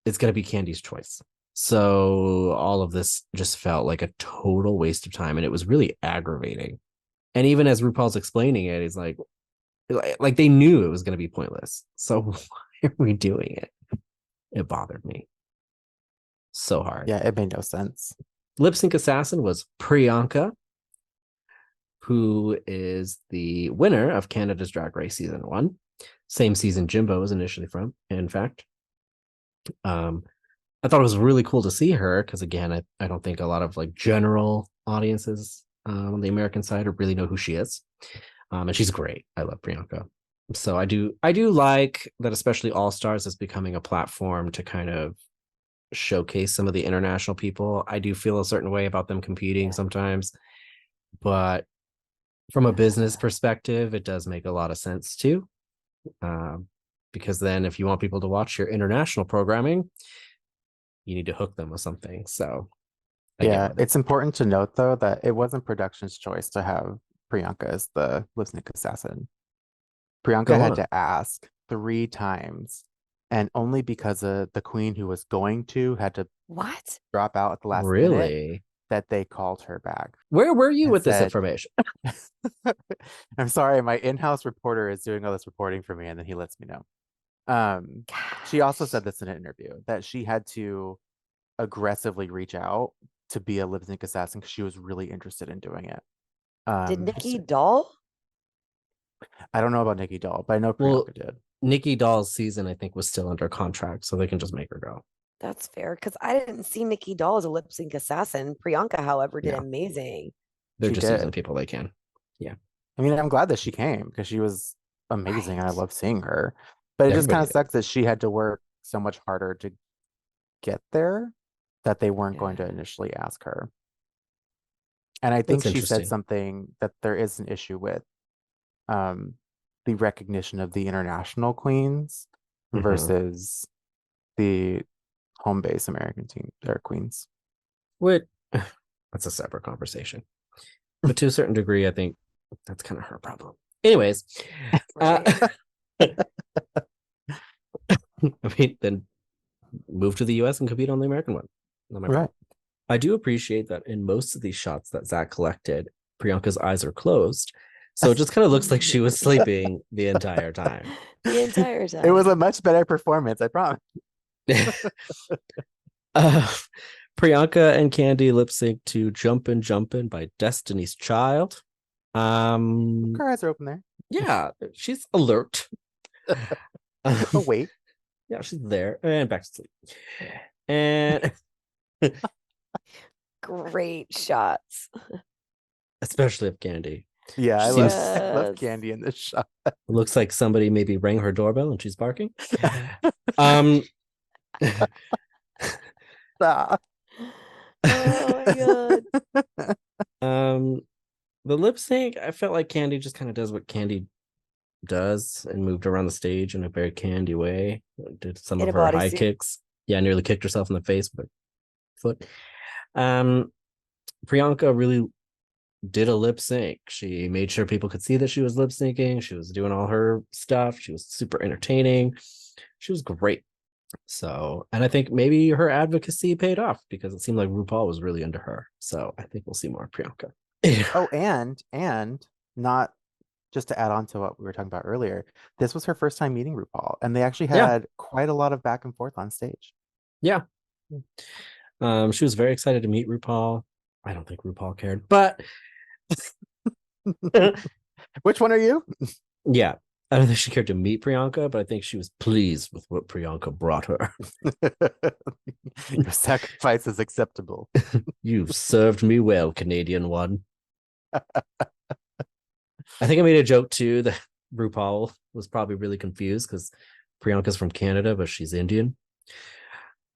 it's going to be Candy's choice. So all of this just felt like a total waste of time. And it was really aggravating. And even as RuPaul's explaining it, he's like they knew it was going to be pointless. So why are we doing it? It bothered me so hard. Yeah, it made no sense. Lip sync assassin was Priyanka, who is the winner of Canada's Drag Race season 1. Same season Jimbo was initially from, in fact. I thought it was really cool to see her because, again, I don't think a lot of like general audiences on the American side really know who she is. And she's great. I love Priyanka. So I do like that, especially All Stars is becoming a platform to kind of showcase some of the international people. I do feel a certain way about them competing sometimes, but from a business perspective, it does make a lot of sense too. Because then if you want people to watch your international programming, you need to hook them with something. So yeah, it's important to note though that it wasn't production's choice to have Priyanka as the lip sync assassin. Priyanka had to ask 3 times, and only because of the queen who was going to had to drop out at the last minute that they called her back. Where were you with this information? I'm sorry, my in-house reporter is doing all this reporting for me, and then he lets me know. She also said this in an interview that she had to aggressively reach out to be a lip sync assassin because she was really interested in doing it. Did Nikki Doll? I don't know about Nikki Doll, but I know Priyanka did. Nikki Doll's season, I think, was still under contract, so they can just make her go. That's fair, because I didn't see Nikki Doll as a lip sync assassin. Priyanka, however, did amazing. They're just using people they can. Yeah. I mean, I'm glad that she came because she was amazing and I love seeing her. But it just kind of sucks that she had to work so much harder to get there that they weren't going to initially ask her. And I think she said something that there is an issue with the recognition of the international queens versus the home base American team, their queens. That's a separate conversation. But to a certain degree, I think that's kind of her problem. Anyways, I mean, then move to the US and compete on the American one. Right. I do appreciate that in most of these shots that Zach collected, Priyanka's eyes are closed. So it just kind of looks like she was sleeping the entire time. The entire time. It was a much better performance, I promise. Priyanka and Candy lip sync to Jumpin' by Destiny's Child. Her eyes are open there. Yeah, she's alert. Oh, wait. Yeah, she's there and back to sleep. And great shots. Especially of Candy. Yeah, I love Candy in this shot. Looks like somebody maybe rang her doorbell and she's barking. Stop. Oh my god. The lip sync, I felt like Candy just kind of does what Candy does and moved around the stage in a very Candy way. Did some of her high kicks. Yeah, nearly kicked herself in the face with her foot. Priyanka really did a lip sync. She made sure people could see that she was lip syncing. She was doing all her stuff. She was super entertaining. She was great. So, and I think maybe her advocacy paid off because it seemed like RuPaul was really into her. So I think we'll see more of Priyanka. Oh, and not just to add on to what we were talking about earlier, this was her first time meeting RuPaul, and they actually had quite a lot of back and forth on stage. Yeah. She was very excited to meet RuPaul. I don't think RuPaul cared, but which one are you? Yeah. I don't think she cared to meet Priyanka, but I think she was pleased with what Priyanka brought her. Your sacrifice is acceptable. You've served me well, Canadian one. I think I made a joke too that RuPaul was probably really confused because Priyanka's from Canada, but she's Indian.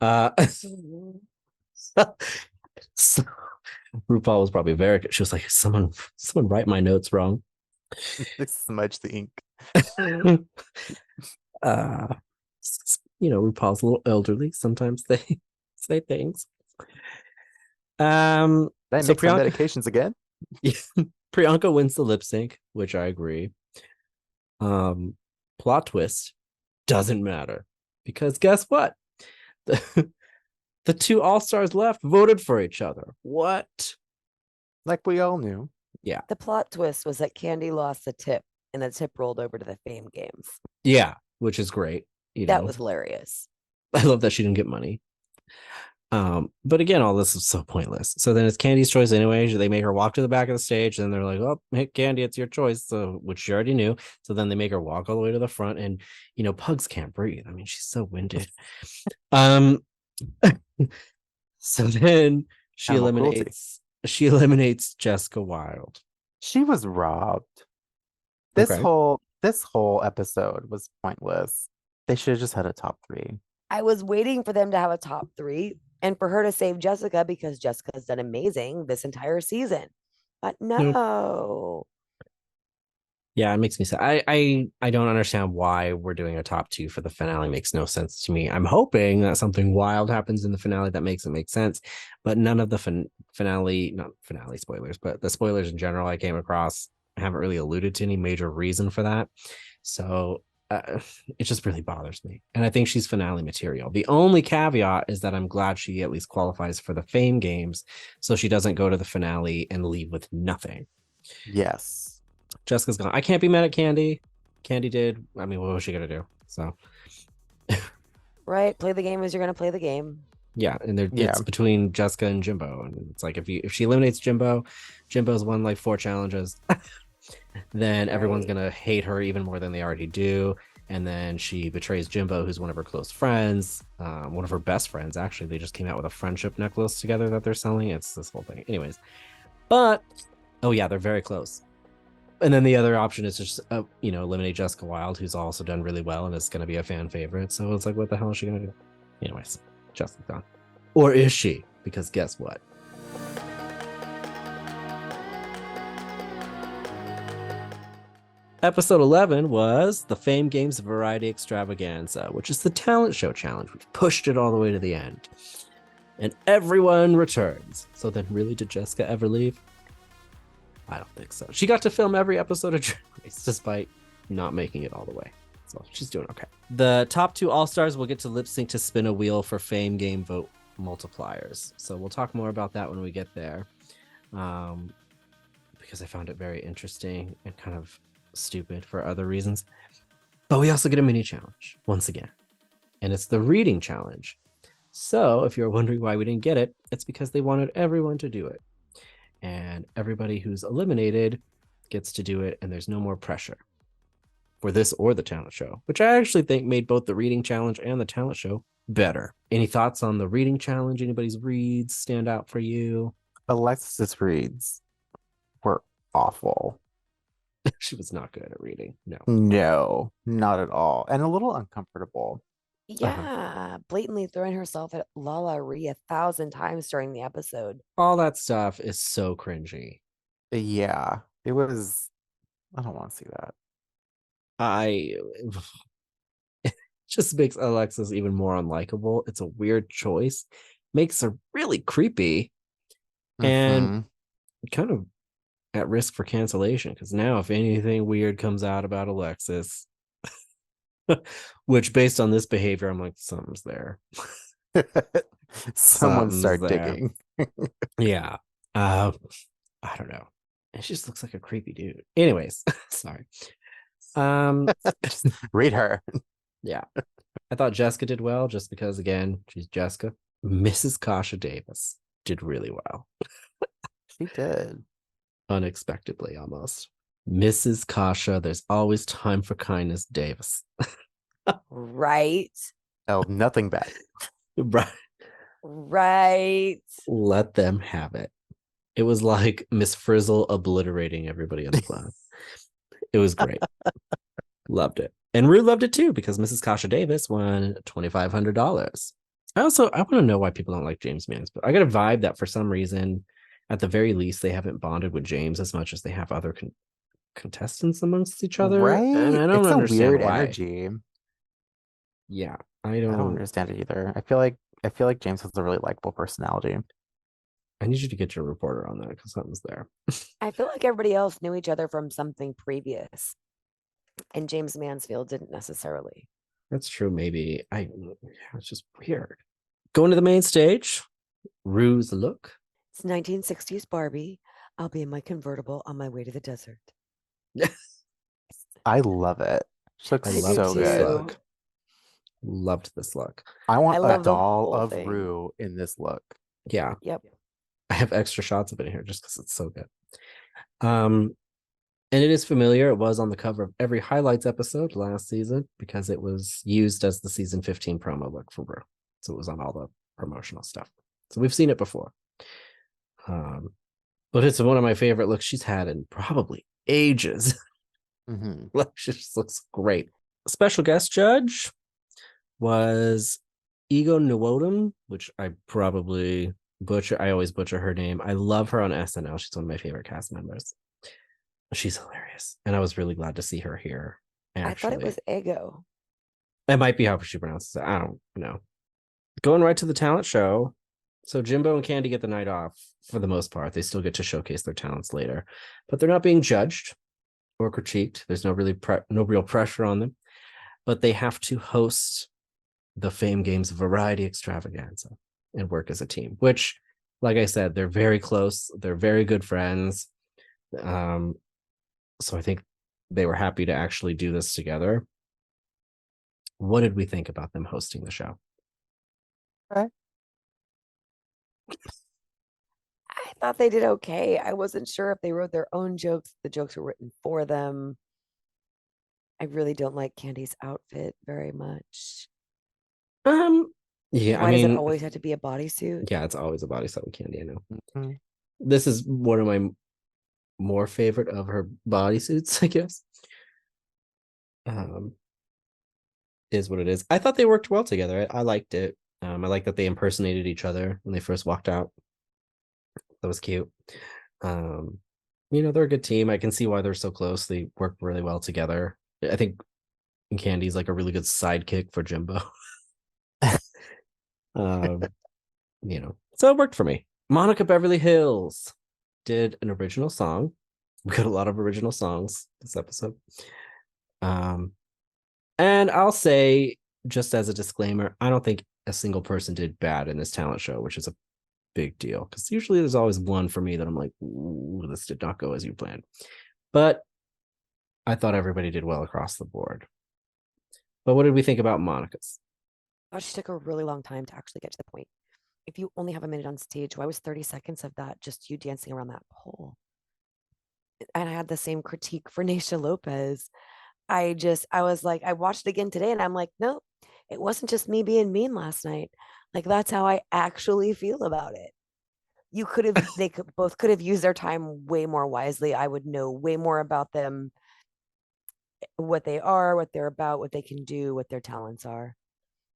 So RuPaul was probably very. She was like, someone write my notes wrong. They smudge the ink. uh, RuPaul's a little elderly. Sometimes they say things. They So make some medications again. Priyanka wins the lip sync, which I agree. Plot twist doesn't matter because guess what? The two all-stars left voted for each other. What? Like we all knew. Yeah. The plot twist was that Candy lost the tip and the tip rolled over to the Fame Games. Yeah, which is great. That was hilarious. I love that she didn't get money. But again, all this is so pointless. So then it's Candy's choice anyway. They make her walk to the back of the stage, and they're like, "Oh, hey, Candy, it's your choice." So, which she already knew. So then they make her walk all the way to the front, and pugs can't breathe. I mean, she's so winded. So then she eliminates Jessica Wilde. She was robbed. This whole episode was pointless. They should have just had a top 3. I was waiting for them to have a top 3 and for her to save Jessica because Jessica's done amazing this entire season. But no. Yeah, it makes me sad. I don't understand why we're doing a top 2 for the finale. It makes no sense to me. I'm hoping that something wild happens in the finale that makes it make sense, but none of the finale, not finale spoilers, but the spoilers in general I came across haven't really alluded to any major reason for that. So it just really bothers me. And I think she's finale material. The only caveat is that I'm glad she at least qualifies for the Fame Games so she doesn't go to the finale and leave with nothing. Yes. Jessica's gone. I can't be mad at Candy. Candy did. I mean, what was she going to do? So. Right. Play the game as you're going to play the game. Yeah. And it's between Jessica and Jimbo. And it's like, if she eliminates Jimbo's won like 4 challenges. Then everyone's going to hate her even more than they already do. And then she betrays Jimbo, who's one of her close friends, one of her best friends. Actually, they just came out with a friendship necklace together that they're selling. It's this whole thing. Anyways. But, oh yeah, they're very close. And then the other option is just, eliminate Jessica Wilde, who's also done really well and is going to be a fan favorite. So it's like, what the hell is she going to do? Anyways, Jessica's gone. Or is she? Because guess what? Episode 11 was the Fame Games Variety Extravaganza, which is the talent show challenge. We've pushed it all the way to the end. And everyone returns. So then really, did Jessica ever leave? I don't think so. She got to film every episode of Drag Race despite not making it all the way. So she's doing okay. The top 2 All-Stars will get to lip sync to Spin a Wheel for Fame Game vote multipliers. So we'll talk more about that when we get there. Because I found it very interesting and kind of stupid for other reasons. But we also get a mini challenge once again. And it's the reading challenge. So if you're wondering why we didn't get it, it's because they wanted everyone to do it. And everybody who's eliminated gets to do it, and there's no more pressure for this or the talent show, which I actually think made both the reading challenge and the talent show better. Any thoughts on the reading challenge? Anybody's reads stand out for you? Alexis's reads were awful. She was not good at reading. No, not at all. And a little uncomfortable. Yeah, blatantly throwing herself at Lala Ree 1,000 times during the episode. All that stuff is so cringy. Yeah, it was. I don't want to see that. It just makes Alexis even more unlikable. It's a weird choice. Makes her really creepy and kind of at risk for cancellation. Because now if anything weird comes out about Alexis, which based on this behavior, I'm like, something's there. Someone start digging. Yeah. I don't know. It just looks like a creepy dude. Anyways, sorry. Just read her. Yeah. I thought Jessica did well just because, again, she's Jessica. Mrs. Kasha Davis did really well. She did. Unexpectedly, almost. Mrs. Kasha, there's always time for kindness, Davis. Right. Oh, nothing bad. Right. Right. Let them have it. It was like Miss Frizzle obliterating everybody in the class. It was great. Loved it. And Rue loved it too because Mrs. Kasha Davis won $2,500. I want to know why people don't like James Mans, but I got a vibe that for some reason, at the very least, they haven't bonded with James as much as they have other contestants amongst each other. And Right? I don't It's a understand weird why. energy. Yeah, I don't understand it either. I feel like James has a really likable personality. I need you to get your reporter on that because something's there. I feel like everybody else knew each other from something previous, and James Mansfield didn't necessarily. That's true. Maybe it's just weird. Going to the main stage, Rue's look. It's 1960s Barbie. I'll be in my convertible on my way to the desert. I love it. She looks so good. Look. Loved this look. I want I love a the doll whole of thing. Rue in this look. Yeah. Yep. I have extra shots of it in here just because it's so good. And it is familiar. It was on the cover of every highlights episode last season because it was used as the season 15 promo look for Rue. So it was on all the promotional stuff. So we've seen it before. But it's one of my favorite looks she's had in probably ages. She just looks great. Special guest judge was Ego Nwodum, which I probably butcher. I always butcher her name. I love her on SNL. She's one of my favorite cast members. She's hilarious. And I was really glad to see her here. Actually. I thought it was Ego. It might be how she pronounces it. I don't know. Going right to the talent show. So Jimbo and Candy get the night off for the most part. They still get to showcase their talents later, but they're not being judged or critiqued. There's no real pressure on them, but they have to host the Fame Games Variety Extravaganza and work as a team, which, like I said, they're very close. They're very good friends. So I think they were happy to actually do this together. What did we think about them hosting the show? I thought they did okay. I wasn't sure if they wrote their own jokes. The jokes were written for them. I really don't like Candy's outfit very much. Yeah, why does it always have to be a bodysuit? Yeah, it's always a bodysuit with Candy. I know. This is one of my more favorite of her bodysuits, I guess. Is what it is. I thought they worked well together. I liked it. I like that they impersonated each other when they first walked out. That was cute. They're a good team. I can see why they're so close. They work really well together. I think Candy's like a really good sidekick for Jimbo. So it worked for me. Monica Beverly Hills did an original song. We got a lot of original songs this episode. And I'll say, just as a disclaimer, I don't think a single person did bad in this talent show, which is a big deal because usually there's always one for me that I'm like, ooh, this did not go as you planned. But I thought everybody did well across the board. But what did we think about Monica's? She took a really long time to actually get to the point. If you only have a minute on stage, why was 30 seconds of that just you dancing around that pole? And I had the same critique for Naysha Lopez. I was like, I watched it again today and I'm like, no, it wasn't just me being mean last night. Like, that's how I actually feel about it. They both could have used their time way more wisely. I would know way more about them, what they are, what they're about, what they can do, what their talents are.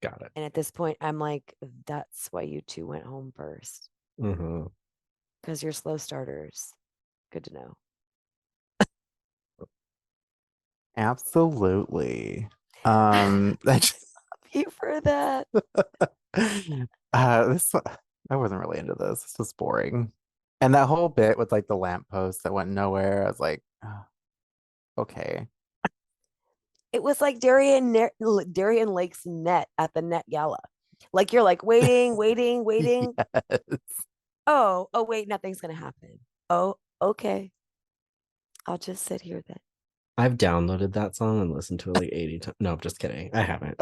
Got it. And at this point, I'm like, that's why you two went home first. Because you're slow starters. Good to know. Absolutely. I love you for that. I wasn't really into this. This was boring. And that whole bit with like the lamppost that went nowhere, I was like, oh, okay. It was like Darian Lake's net at the Net Gala. Like you're like waiting. Yes. Oh, wait, nothing's gonna happen. Oh, okay. I'll just sit here then. I've downloaded that song and listened to it like 80 times. No, I'm just kidding. I haven't.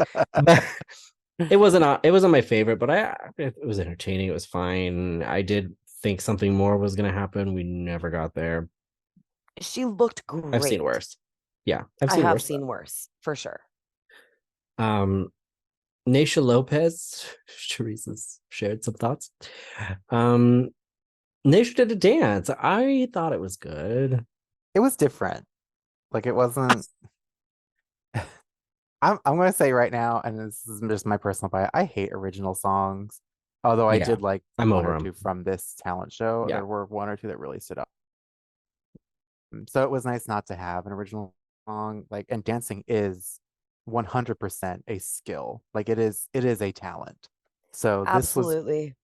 It wasn't my favorite, but it was entertaining. It was fine. I did think something more was gonna happen. We never got there. She looked I've seen great. worse. Yeah, I've I seen have worse seen worse for sure. though. Naisha Lopez, Teresa's shared some thoughts. Um, Naisha did a dance. I thought it was good. It was different. Like it wasn't. I'm gonna say right now, and this is just my personal bias. I hate original songs. Although I Yeah, did like I'm one over or them. two from this talent show. Yeah, There were one or two that really stood out. So it was nice not to have an original song. Like, and dancing is 100% a skill. Like it is a talent. So Absolutely.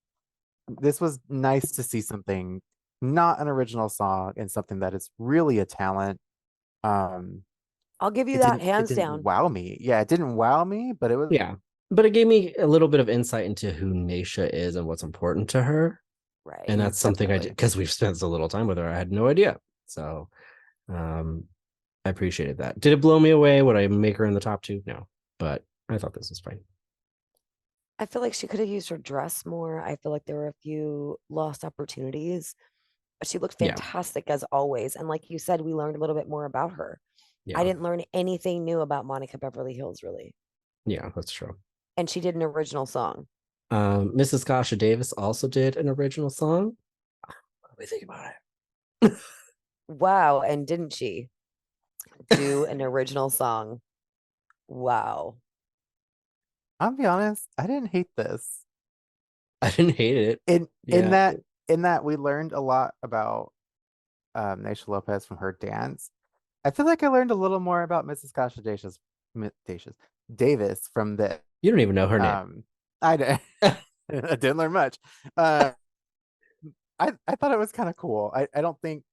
this was nice to see something not an original song and something that is really a talent. Um, I'll give you it that didn't it hands didn't down. wow me. Yeah, it didn't wow me, but it was yeah. But it gave me a little bit of insight into who Naisha is and what's important to her. And Right. that's something I did definitely. because we've spent so little time with her. I had no idea. So um I appreciated that. Did it blow me away? Would I make her in the top two? No. But I thought this was fine. I feel like she could have used her dress more. I feel like there were a few lost opportunities, but she looked Yeah. fantastic as always. And like you said, we learned a little bit more about her. I Yeah. didn't learn anything new about Monica Beverly Hills, really. Yeah, that's true. And she did an original song. Mrs. Kasha Davis also did an original song. What do we think about it? Wow. And didn't she do an original song? Wow. I'll be honest, I didn't hate this. I didn't hate it. In in Yeah. that in that we learned a lot about Naisha Lopez from her dance. I feel like I learned a little more about Mrs. Kasha Davis from the You don't even know her name. I did I didn't learn much. Uh I thought it was kind of cool. I don't think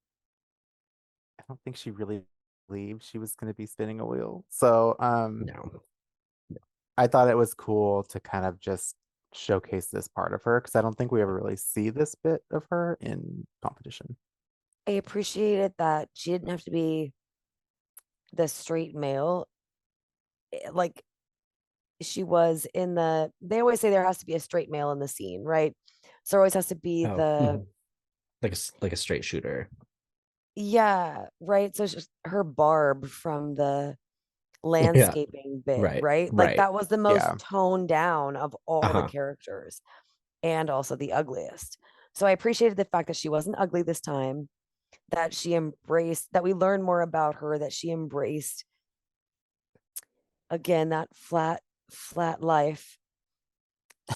she really believed she was gonna be spinning a wheel. So No. I thought it was cool to kind of just showcase this part of her because I don't think we ever really see this bit of her in competition. I appreciated that she didn't have to be the straight male. Like she was in they always say there has to be a straight male in the scene, right? So there always has to be Oh, like a straight shooter. yeah, right. So it's just her Barb from the Yeah. landscaping bit, Right. right? Like Right. that was the most Yeah. toned down of all the Uh-huh. characters and also the ugliest. So I appreciated the fact that she wasn't ugly this time, that she embraced, that we learned more about her, that she embraced again that flat life.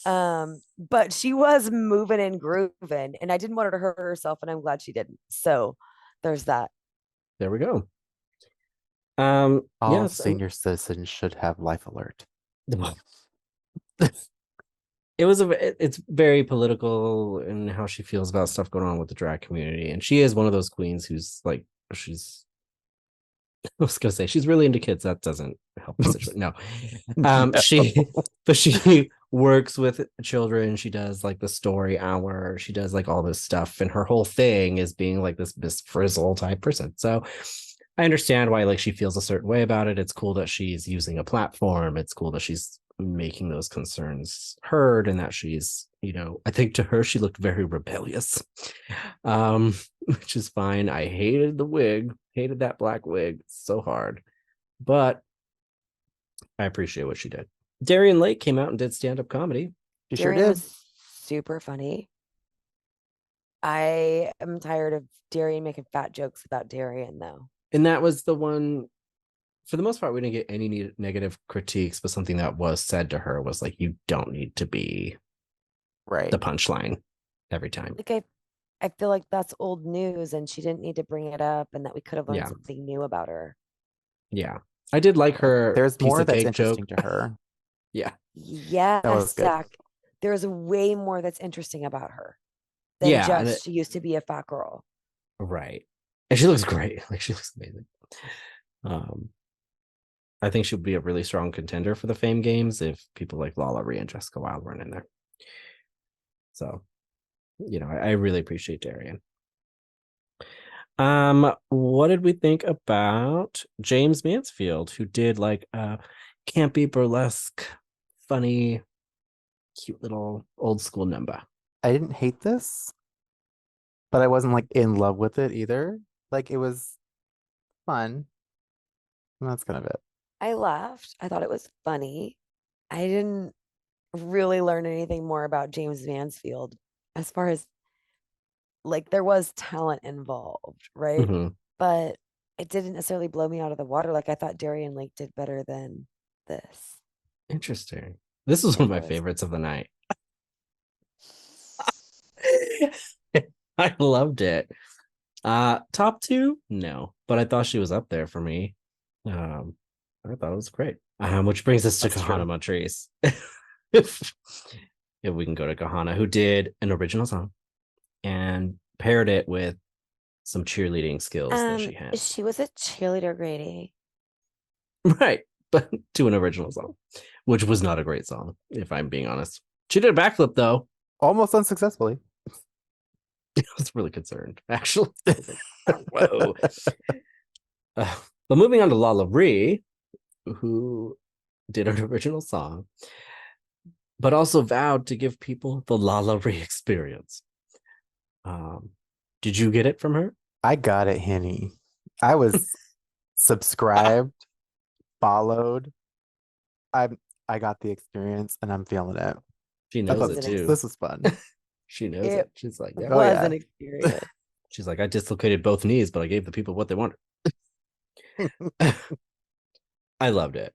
But she was moving and grooving, and I didn't want her to hurt herself, and I'm glad she didn't. So there's that. There we go. All Yes, senior citizens should have life alert. it's very political in how she feels about stuff going on with the drag community. And she is one of those queens who's like, she's I was gonna say she's really into kids. That doesn't help the situation. No. No. But she works with children. She does like the story hour. She does like all this stuff. And her whole thing is being like this Miss Frizzle type person. So I understand why like she feels a certain way about it. It's cool that she's using a platform. It's cool that she's making those concerns heard and that she's, I think to her she looked very rebellious. Which is fine. I hated the wig, hated that black wig so hard. But I appreciate what she did. Darian Lake came out and did stand-up comedy. She sure Darian did. was super funny. I am tired of Darian making fat jokes about Darian, though. And that was the one, for the most part, we didn't get any negative critiques, but something that was said to her was like, you don't need to be Right. the punchline every time. Like I feel like that's old news, and she didn't need to bring it up, and that we could have learned Yeah. something new about her. Yeah. I did like her There's piece more of that's cake interesting joke. to her. Yeah. That was Yes, good. Zach. There's way more that's interesting about her than Yeah. just she used to be a fat girl. Right. And she looks great. Like she looks amazing. I think she'll be a really strong contender for the Fame Games if people like Lala Rhea and Jessica Wilde run in there. So, I really appreciate Darian. What did we think about James Mansfield, who did like a campy, burlesque, funny, cute little old school number? I didn't hate this, but I wasn't like in love with it either. Like it was fun. And that's kind of it. I laughed. I thought it was funny. I didn't really learn anything more about James Mansfield as far as like there was talent involved, right? Mm-hmm. But it didn't necessarily blow me out of the water. Like I thought Darian Lake did better than this. Interesting. This was one of my favorites of the night. I loved it. Top two? No, but I thought she was up there for me. I thought it was great. Which brings us to Kahana Montrese. if we can go to Kahana, who did an original song and paired it with some cheerleading skills that she had. She was a cheerleader, Grady. Right, but to an original song, which was not a great song, if I'm being honest. She did a backflip though. Almost unsuccessfully. I was really concerned, actually. Whoa. But moving on to Lala Ree, who did an original song, but also vowed to give people the Lala Ree experience. Did you get it from her? I got it, Henny. I was subscribed, followed. I got the experience, and I'm feeling it. She knows it too. This was fun. She knows it. She's like, it was an experience. She's like, I dislocated both knees, but I gave the people what they wanted. I loved it.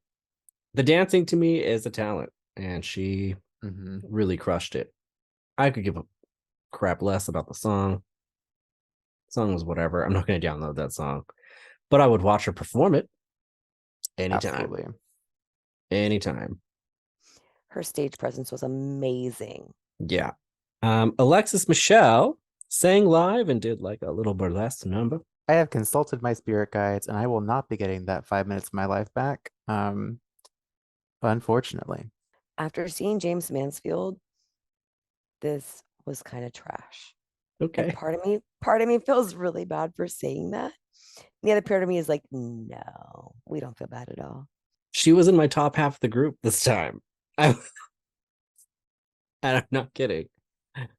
The dancing to me is a talent, and she really crushed it. I could give a crap less about the song. The song was whatever. I'm not going to download that song, but I would watch her perform it anytime. Absolutely. Anytime. Her stage presence was amazing. Yeah. Alexis Michelle sang live and did like a little burlesque number. I have consulted my spirit guides, and I will not be getting that 5 minutes of my life back. Unfortunately. After seeing James Mansfield, this was kind of trash. Okay. And part of me feels really bad for saying that. The other part of me is like, no, we don't feel bad at all. She was in my top half of the group this time. And I'm not kidding.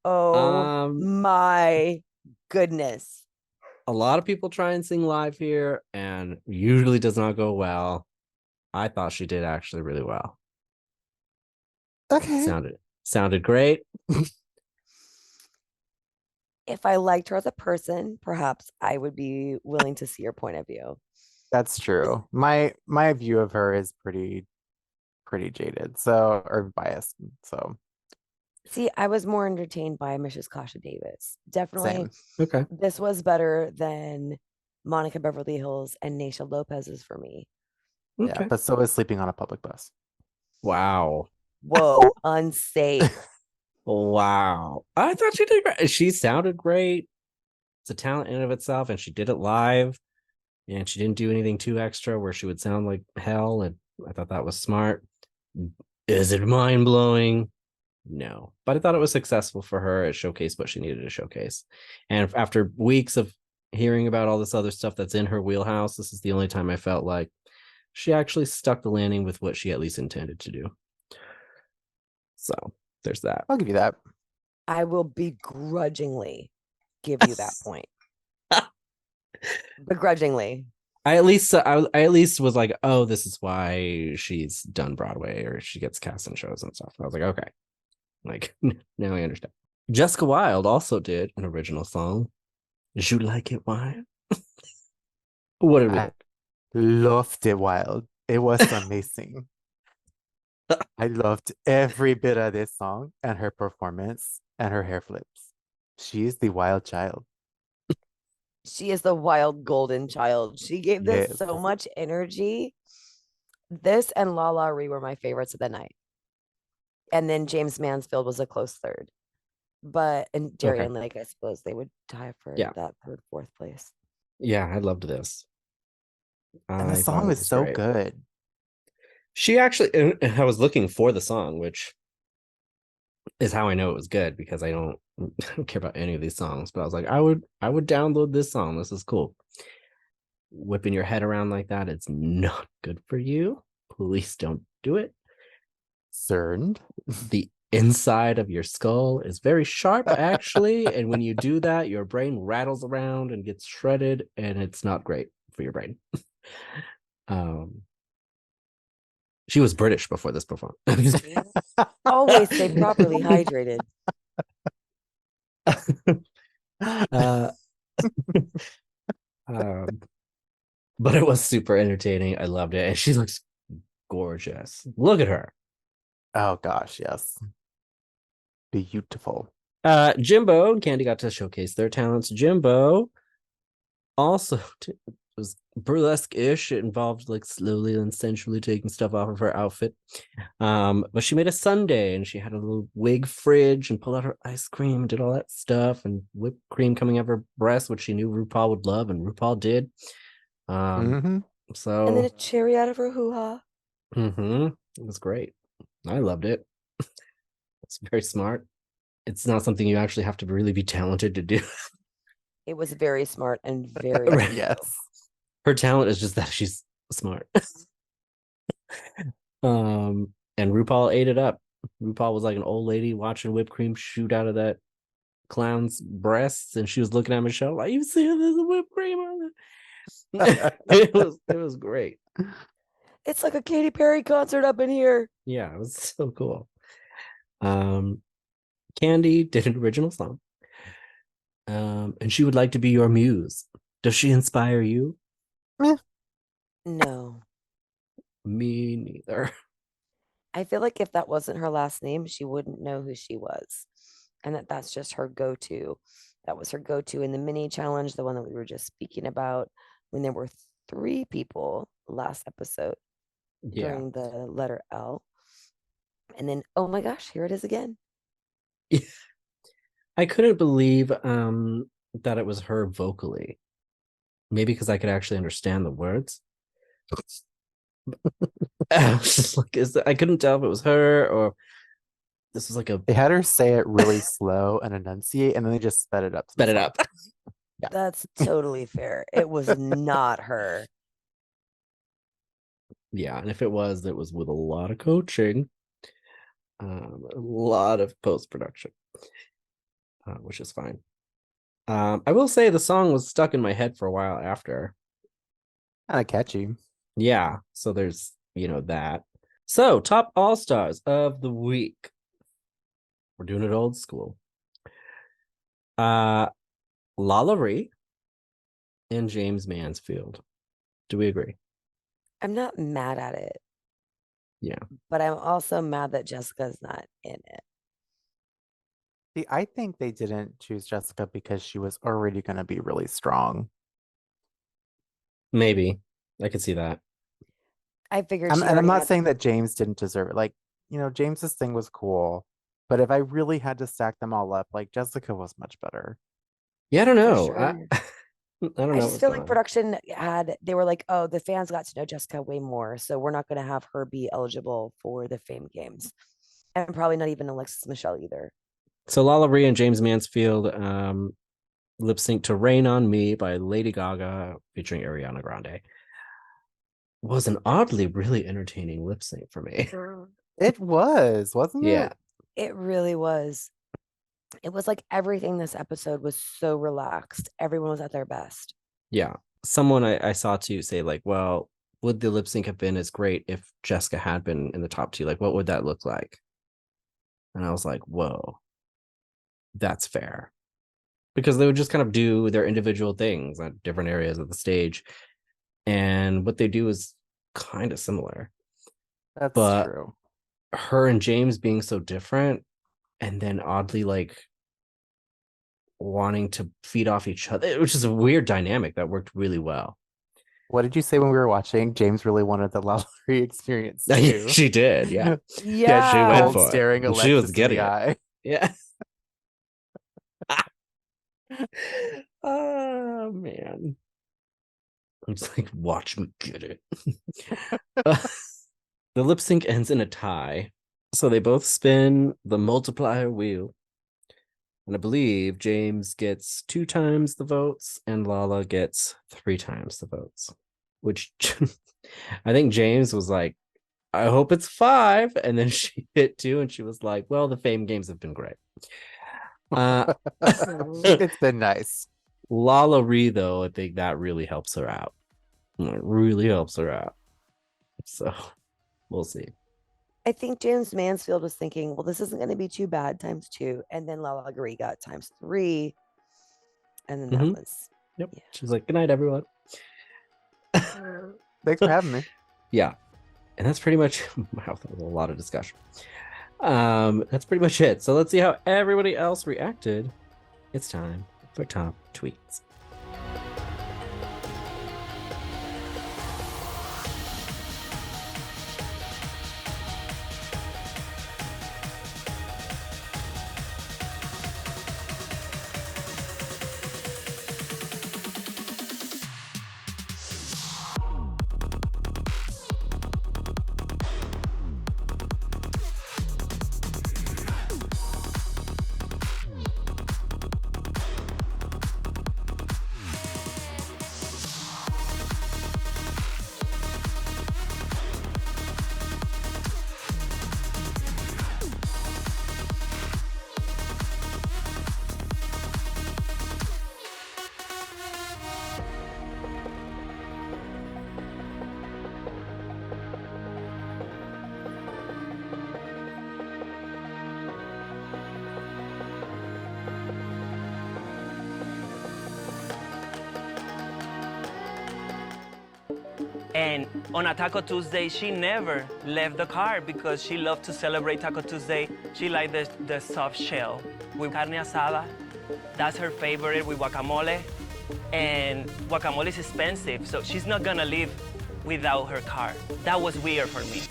Oh my goodness. A lot of people try and sing live here and usually does not go well. I thought she did actually really well. Okay. Sounded great. If I liked her as a person, perhaps I would be willing to see her point of view. That's true. My view of her is pretty jaded, or biased. So see, I was more entertained by Mrs. Kasha Davis. Definitely. Same. Okay. This was better than Monica Beverly Hills and Naysha Lopez's for me. Okay. Yeah, but so is sleeping on a public bus. Wow. Whoa, unsafe. Wow. I thought she did great. She sounded great. It's a talent in and of itself, and she did it live. And she didn't do anything too extra where she would sound like hell. And I thought that was smart. Is it mind-blowing? No. But I thought it was successful for her. It showcased what she needed to showcase. And after weeks of hearing about all this other stuff that's in her wheelhouse, this is the only time I felt like she actually stuck the landing with what she at least intended to do. So there's that. I'll give you that. I will begrudgingly give you that point. Begrudgingly. I at least was like, oh, this is why she's done Broadway or she gets cast in shows and stuff. I was like, okay. Like, now I understand. Jessica Wilde also did an original song. Did you like it, Wild? What did I loved it, Wild. It was amazing. I loved every bit of this song and her performance and her hair flips. She's the wild child. She is the wild golden child. She gave this so much energy. This and La La Ree were my favorites of the night. And then James Mansfield was a close third. And Darian Lake, I suppose they would tie for that third, fourth place. Yeah, I loved this. And the song was so good. She actually, I was looking for the song, which is how I know it was good because I don't care about any of these songs. But I was like, I would download this song. This is cool. Whipping your head around like that, it's not good for you. Please don't do it. CERNed. The inside of your skull is very sharp, actually. And when you do that, your brain rattles around and gets shredded, and it's not great for your brain. She was British before this performance. Always stay properly hydrated. But it was super entertaining. I loved it. And she looks gorgeous. Look at her. Oh gosh, yes. Beautiful. Jimbo and Candy got to showcase their talents. Jimbo also was burlesque-ish. It involved like slowly and sensually taking stuff off of her outfit. But she made a sundae and she had a little wig fridge and pulled out her ice cream and did all that stuff, and whipped cream coming out of her breast, which she knew RuPaul would love, and RuPaul did. So and then a cherry out of her hoo-ha. It was great. I loved it. It's very smart. It's not something you actually have to really be talented to do. It was very smart and very yes. Her talent is just that she's smart. And RuPaul ate it up. RuPaul was like an old lady watching whipped cream shoot out of that clown's breasts, and she was looking at Michelle like, "You see, there's a whipped cream on it." It was great. It's like a Katy Perry concert up in here. Yeah, it was so cool. Candy did an original song. And she would like to be your muse. Does she inspire you? No. Me neither. I feel like if that wasn't her last name, she wouldn't know who she was. And that's just her go-to. That was her go-to in the mini challenge, the one that we were just speaking about, when there were 3 people last episode during the letter L. And then, oh my gosh, here it is again. I couldn't believe that it was her vocally. Maybe because I could actually understand the words. I was just like, I couldn't tell if it was her or this was like They had her say it really slow and enunciate, and then they just sped it up. Sped it up. Yeah. That's totally fair. It was not her. Yeah, and if it was with a lot of coaching, a lot of post-production, which is fine. I will say the song was stuck in my head for a while after. Kind of catchy. Yeah, so there's, that. So, top all-stars of the week. We're doing it old school. Lala Ree and James Mansfield. Do we agree? I'm not mad at it. Yeah. But I'm also mad that Jessica's not in it. See, I think they didn't choose Jessica because she was already going to be really strong. Maybe. I could see that. I figured and I'm not saying that James didn't deserve it. Like, James's thing was cool. But if I really had to stack them all up, like, Jessica was much better. Yeah, I don't know. Sure. I don't know. I just feel like production they were like, oh, the fans got to know Jessica way more, so we're not going to have her be eligible for the Fame Games. And probably not even Alexis Michelle either. So Lala Ree and James Mansfield lip sync to Rain on Me by Lady Gaga featuring Ariana Grande. Was an oddly really entertaining lip sync for me. It was, wasn't it? Yeah. It really was. It was like everything this episode was so relaxed. Everyone was at their best. Yeah. Someone I saw too say like, well, would the lip sync have been as great if Jessica had been in the top 2? Like, what would that look like? And I was like, whoa, that's fair. Because they would just kind of do their individual things at different areas of the stage. And what they do is kind of similar. That's true. Her and James being so different, and then oddly like wanting to feed off each other, which is a weird dynamic that worked really well. What did you say when we were watching? James really wanted the Lala Ree experience too. She did, yeah. Yeah, she went for staring it. Alexis She was getting in the eye. Yeah. Oh man. I'm just like, watch me get it. The lip sync ends in a tie. So they both spin the multiplier wheel. And I believe James gets 2 times the votes and Lala gets 3 times the votes. Which I think James was like, I hope it's 5. And then she hit 2 and she was like, well, the Fame Games have been great. It's been nice. Lala Ree, though, I think that really helps her out. And it really helps her out. So we'll see. I think James Mansfield was thinking, well, this isn't going to be too bad times 2. And then Lala Gari got times 3. And then that was. Yep. Yeah. She's like, good night, everyone. Thanks for having me. Yeah. And that's pretty much, wow, that was a lot of discussion. That's pretty much it. So let's see how everybody else reacted. It's time for top tweets. And on a Taco Tuesday, she never left the car because she loved to celebrate Taco Tuesday. She liked the soft shell with carne asada. That's her favorite with guacamole. And guacamole is expensive, so she's not gonna live without her car. That was weird for me.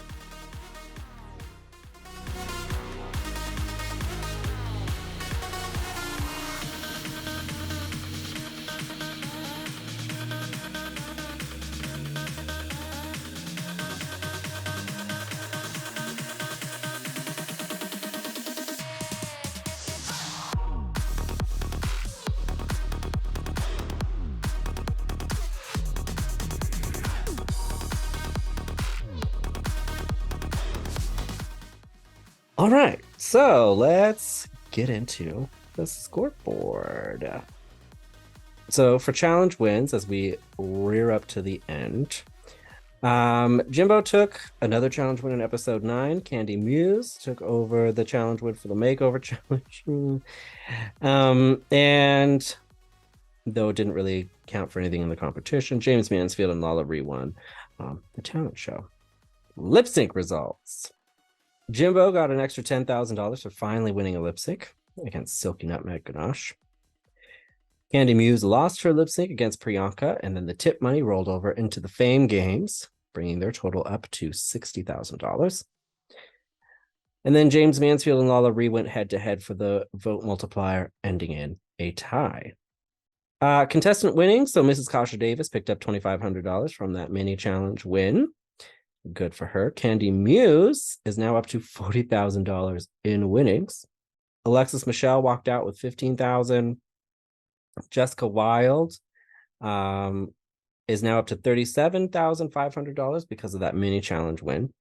All right, so let's get into the scoreboard. So for challenge wins, as we rear up to the end, Jimbo took another challenge win in episode 9. Candy Muse took over the challenge win for the makeover challenge. And though it didn't really count for anything in the competition, James Mansfield and Lala Ree won the talent show. Lip sync results. Jimbo got an extra $10,000 for finally winning a lip sync against Silky Nutmeg Ganache. Candy Muse lost her lip sync against Priyanka, and then the tip money rolled over into the Fame Games, bringing their total up to $60,000. And then James Mansfield and Lala Ree went head-to-head for the vote multiplier, ending in a tie. Contestant winning, so Mrs. Kasha Davis picked up $2,500 from that mini challenge win. Good for her. Candy Muse is now up to $40,000 in winnings. Alexis Michelle walked out with $15,000. Jessica Wild is now up to $37,500 because of that mini challenge win.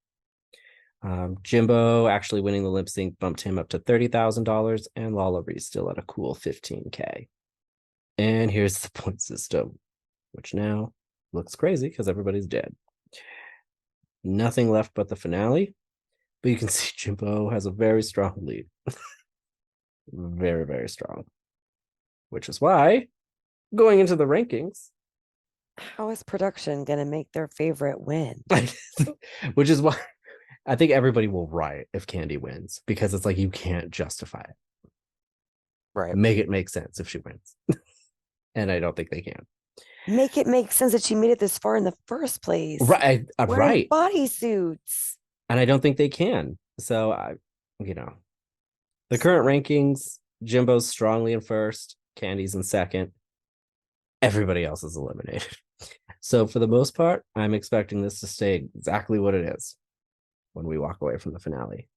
Jimbo actually winning the lip sync bumped him up to $30,000, and Lala Ree still at a cool $15K. And here's the point system, which now looks crazy because everybody's dead. Nothing left but the finale, but you can see Jimbo has a very strong lead. Very, very strong. Which is why, going into the rankings, how is production going to make their favorite win? Which is why I think everybody will riot if Candy wins, because it's like you can't justify it. Right. Make it make sense if she wins. And I don't think they can. Make it make sense that she made it this far in the first place. Right. Right. Bodysuits. And I don't think they can. So, the current rankings, Jimbo's strongly in first, Candy's in second. Everybody else is eliminated. So for the most part, I'm expecting this to stay exactly what it is when we walk away from the finale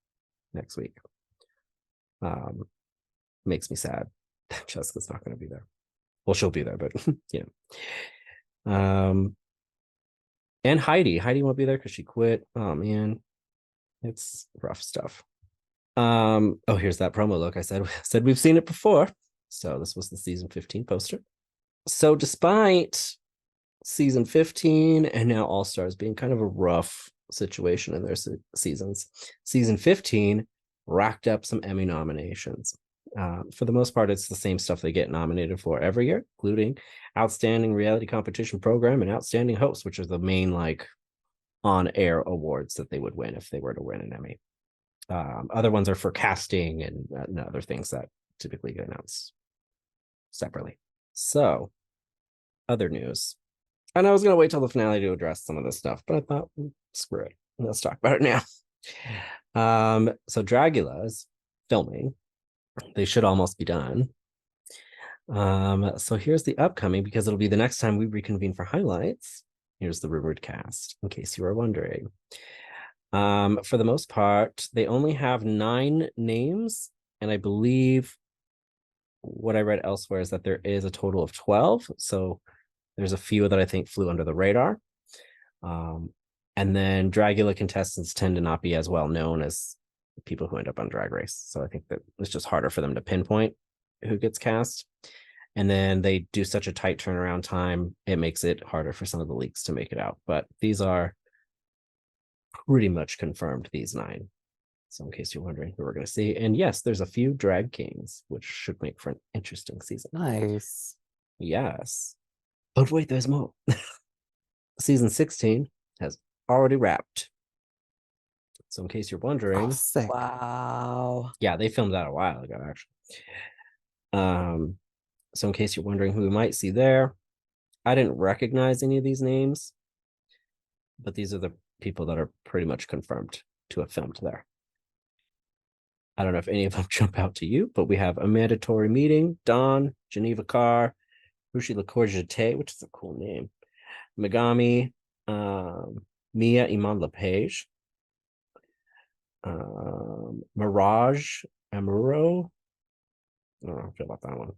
next week. Makes me sad that Jessica's not going to be there. Well, she'll be there, but and Heidi won't be there because she quit. Oh man, it's rough stuff. Here's that promo look. I said we've seen it before. So this was the season 15 poster. So despite season 15, and now All Stars being kind of a rough situation in their seasons. Season 15 racked up some Emmy nominations. For the most part, it's the same stuff they get nominated for every year, including Outstanding Reality Competition Program and Outstanding Host, which are the main like on-air awards that they would win if they were to win an Emmy. Other ones are for casting and other things that typically get announced separately. So, other news. And I was going to wait till the finale to address some of this stuff, but I thought, screw it. Let's talk about it now. So Dragula is filming. They should almost be done. So here's the upcoming, because it'll be the next time we reconvene for highlights. Here's the rumored cast, in case you were wondering. For the most part, they only have 9 names, and I believe what I read elsewhere is that there is a total of 12. So there's a few that I think flew under the radar. And then Dragula contestants tend to not be as well known as people who end up on Drag Race. So I think that it's just harder for them to pinpoint who gets cast. And then they do such a tight turnaround time, it makes it harder for some of the leaks to make it out. But these are pretty much confirmed, these 9. So in case you're wondering who we're going to see. And yes, there's a few drag kings, which should make for an interesting season. Nice. Yes. But wait, there's more. Season 16 has already wrapped. So in case you're wondering, sick. Wow. Yeah, they filmed that a while ago, actually. So in case you're wondering who we might see there, I didn't recognize any of these names, but these are the people that are pretty much confirmed to have filmed there. I don't know if any of them jump out to you, but we have Amanda Tori Meeting, Dawn, Geneva Carr, Rushi LaCourgette, which is a cool name, Megami, Mia Iman LePage, Mirage Amuro. I don't know how I feel about that one.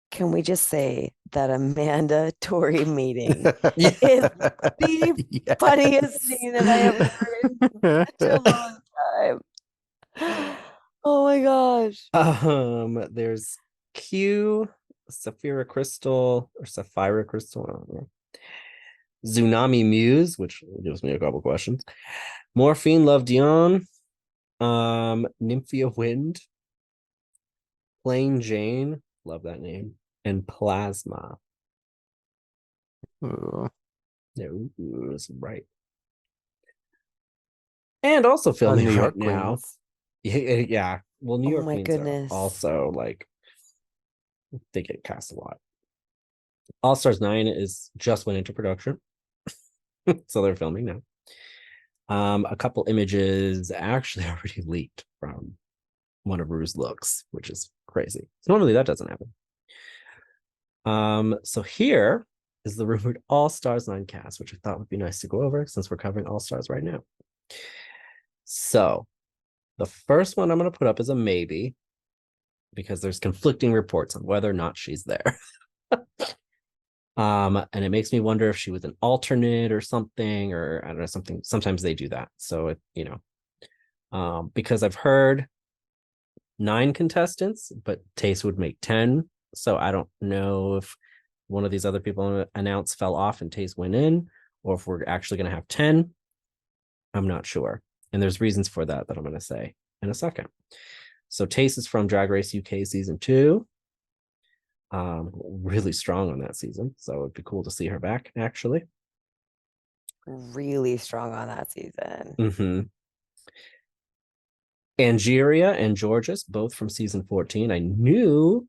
Can we just say that Amanda Tori Meeting is the funniest thing that I have heard in such a long time? Oh my gosh. There's Q, Sapphira Crystal, or Sapphira Crystal, I don't know. Tsunami Muse, which gives me a couple questions. Morphine Love Dion, Nymphia Wind, Plain Jane, love that name, and Plasma. Ooh. Ooh, that's right. And also filming New York right now. Yeah. Well, New Oh York my Queens goodness. are also like, they get cast a lot. All Stars 9 is just went into production. So they're filming now. A couple images actually already leaked from one of Rue's looks, which is crazy. Normally that doesn't happen. So here is the rumored All Stars 9 cast, which I thought would be nice to go over since we're covering All Stars right now. So the first one I'm going to put up is a maybe, because there's conflicting reports on whether or not she's there. And it makes me wonder if she was an alternate or something, or I don't know, something. Sometimes they do that. So it, because I've heard 9 contestants, but Taste would make 10. So I don't know if one of these other people announced fell off and Taste went in, or if we're actually going to have 10. I'm not sure. And there's reasons for that I'm going to say in a second. So Taste is from Drag Race UK season 2. Really strong on that season. So it'd be cool to see her back, actually. Really strong on that season. Mm-hmm. Angeria and Georges, both from season 14. I knew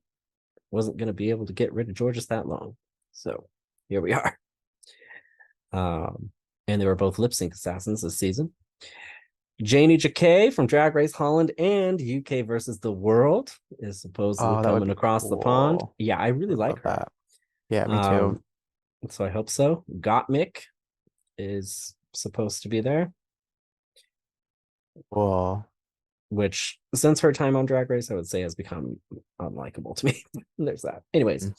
wasn't going to be able to get rid of Georges that long. So here we are. And they were both lip sync assassins this season. Janie Jacquet from Drag Race Holland and UK versus the World is supposedly coming across the pond. Yeah, I really like her. That. Yeah, me too. So I hope so. Gottmik is supposed to be there. Cool. Which, since her time on Drag Race, I would say has become unlikable to me. There's that. Anyways,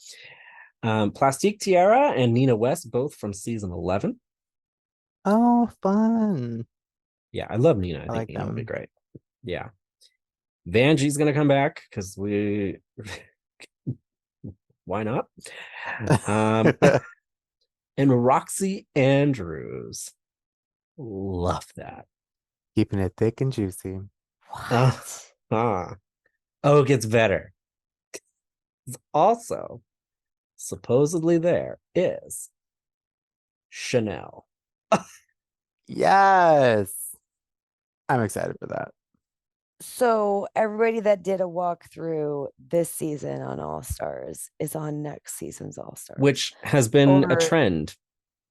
Plastique Tiara and Nina West, both from season 11. Oh, fun. Yeah, I love Nina. I think like Nina would be them. great. Yeah. Vanjie's going to come back because why not? and Roxy Andrews. Love that. Keeping it thick and juicy. What? Oh, it gets better. Also, supposedly there is Chanel. Yes. I'm excited for that. So everybody that did a walkthrough this season on All Stars is on next season's All Stars. Which has been a trend.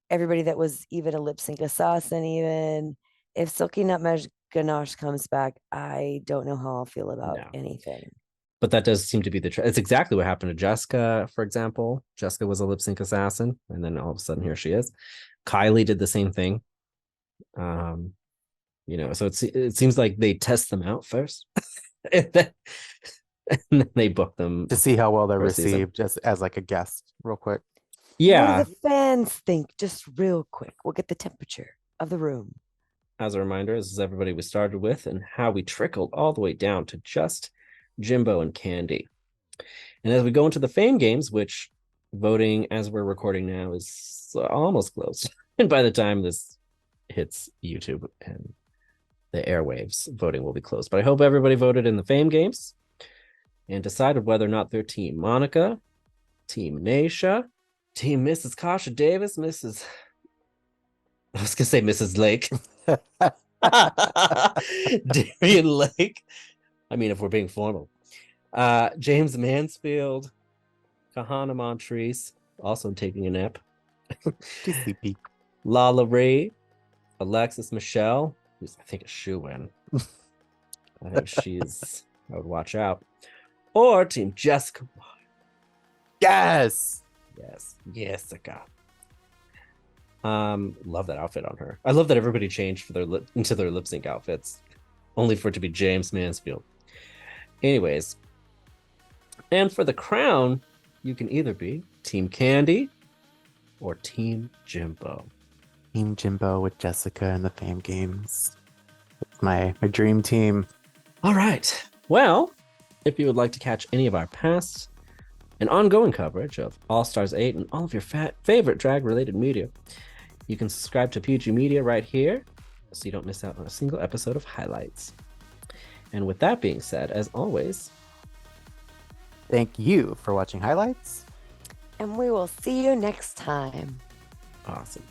Everybody that was even a lip sync assassin, even if Silky Nutmeg Ganache comes back, I don't know how I'll feel about anything. But that does seem to be the trend. It's exactly what happened to Jessica, for example. Jessica was a lip sync assassin, and then all of a sudden here she is. Kylie did the same thing. You know, so it seems like they test them out first, and then they book them to see how well they're received, just as like a guest, real quick. Yeah. What do the fans think? Just real quick. We'll get the temperature of the room. As a reminder, this is everybody we started with and how we trickled all the way down to just Jimbo and Candy. And as we go into the Fame Games, which voting as we're recording now is almost closed. And by the time this hits YouTube and the airwaves, voting will be closed. But I hope everybody voted in the Fame Games and decided whether or not they're Team Monica, Team Naisha, Team Mrs. Kasha Davis, I was going to say Mrs. Lake. Darian Lake. I mean, if we're being formal. James Mansfield, Kahana Montrese, also taking a nap. Too sleepy. Lala Ray, Alexis Michelle, who's I think a shoe-in. I think I would watch out. Or Team Jessica. Yes. Jessica. Love that outfit on her. I love that everybody changed into their lip sync outfits, only for it to be James Mansfield. Anyways, and for the crown, you can either be Team Candy or Team Jimbo. Team Jimbo with Jessica in the Fame Games. It's my dream team. All right. Well, if you would like to catch any of our past and ongoing coverage of All Stars 8 and all of your favorite drag-related media, you can subscribe to PG Media right here so you don't miss out on a single episode of highlights. And with that being said, as always, thank you for watching highlights. And we will see you next time. Awesome.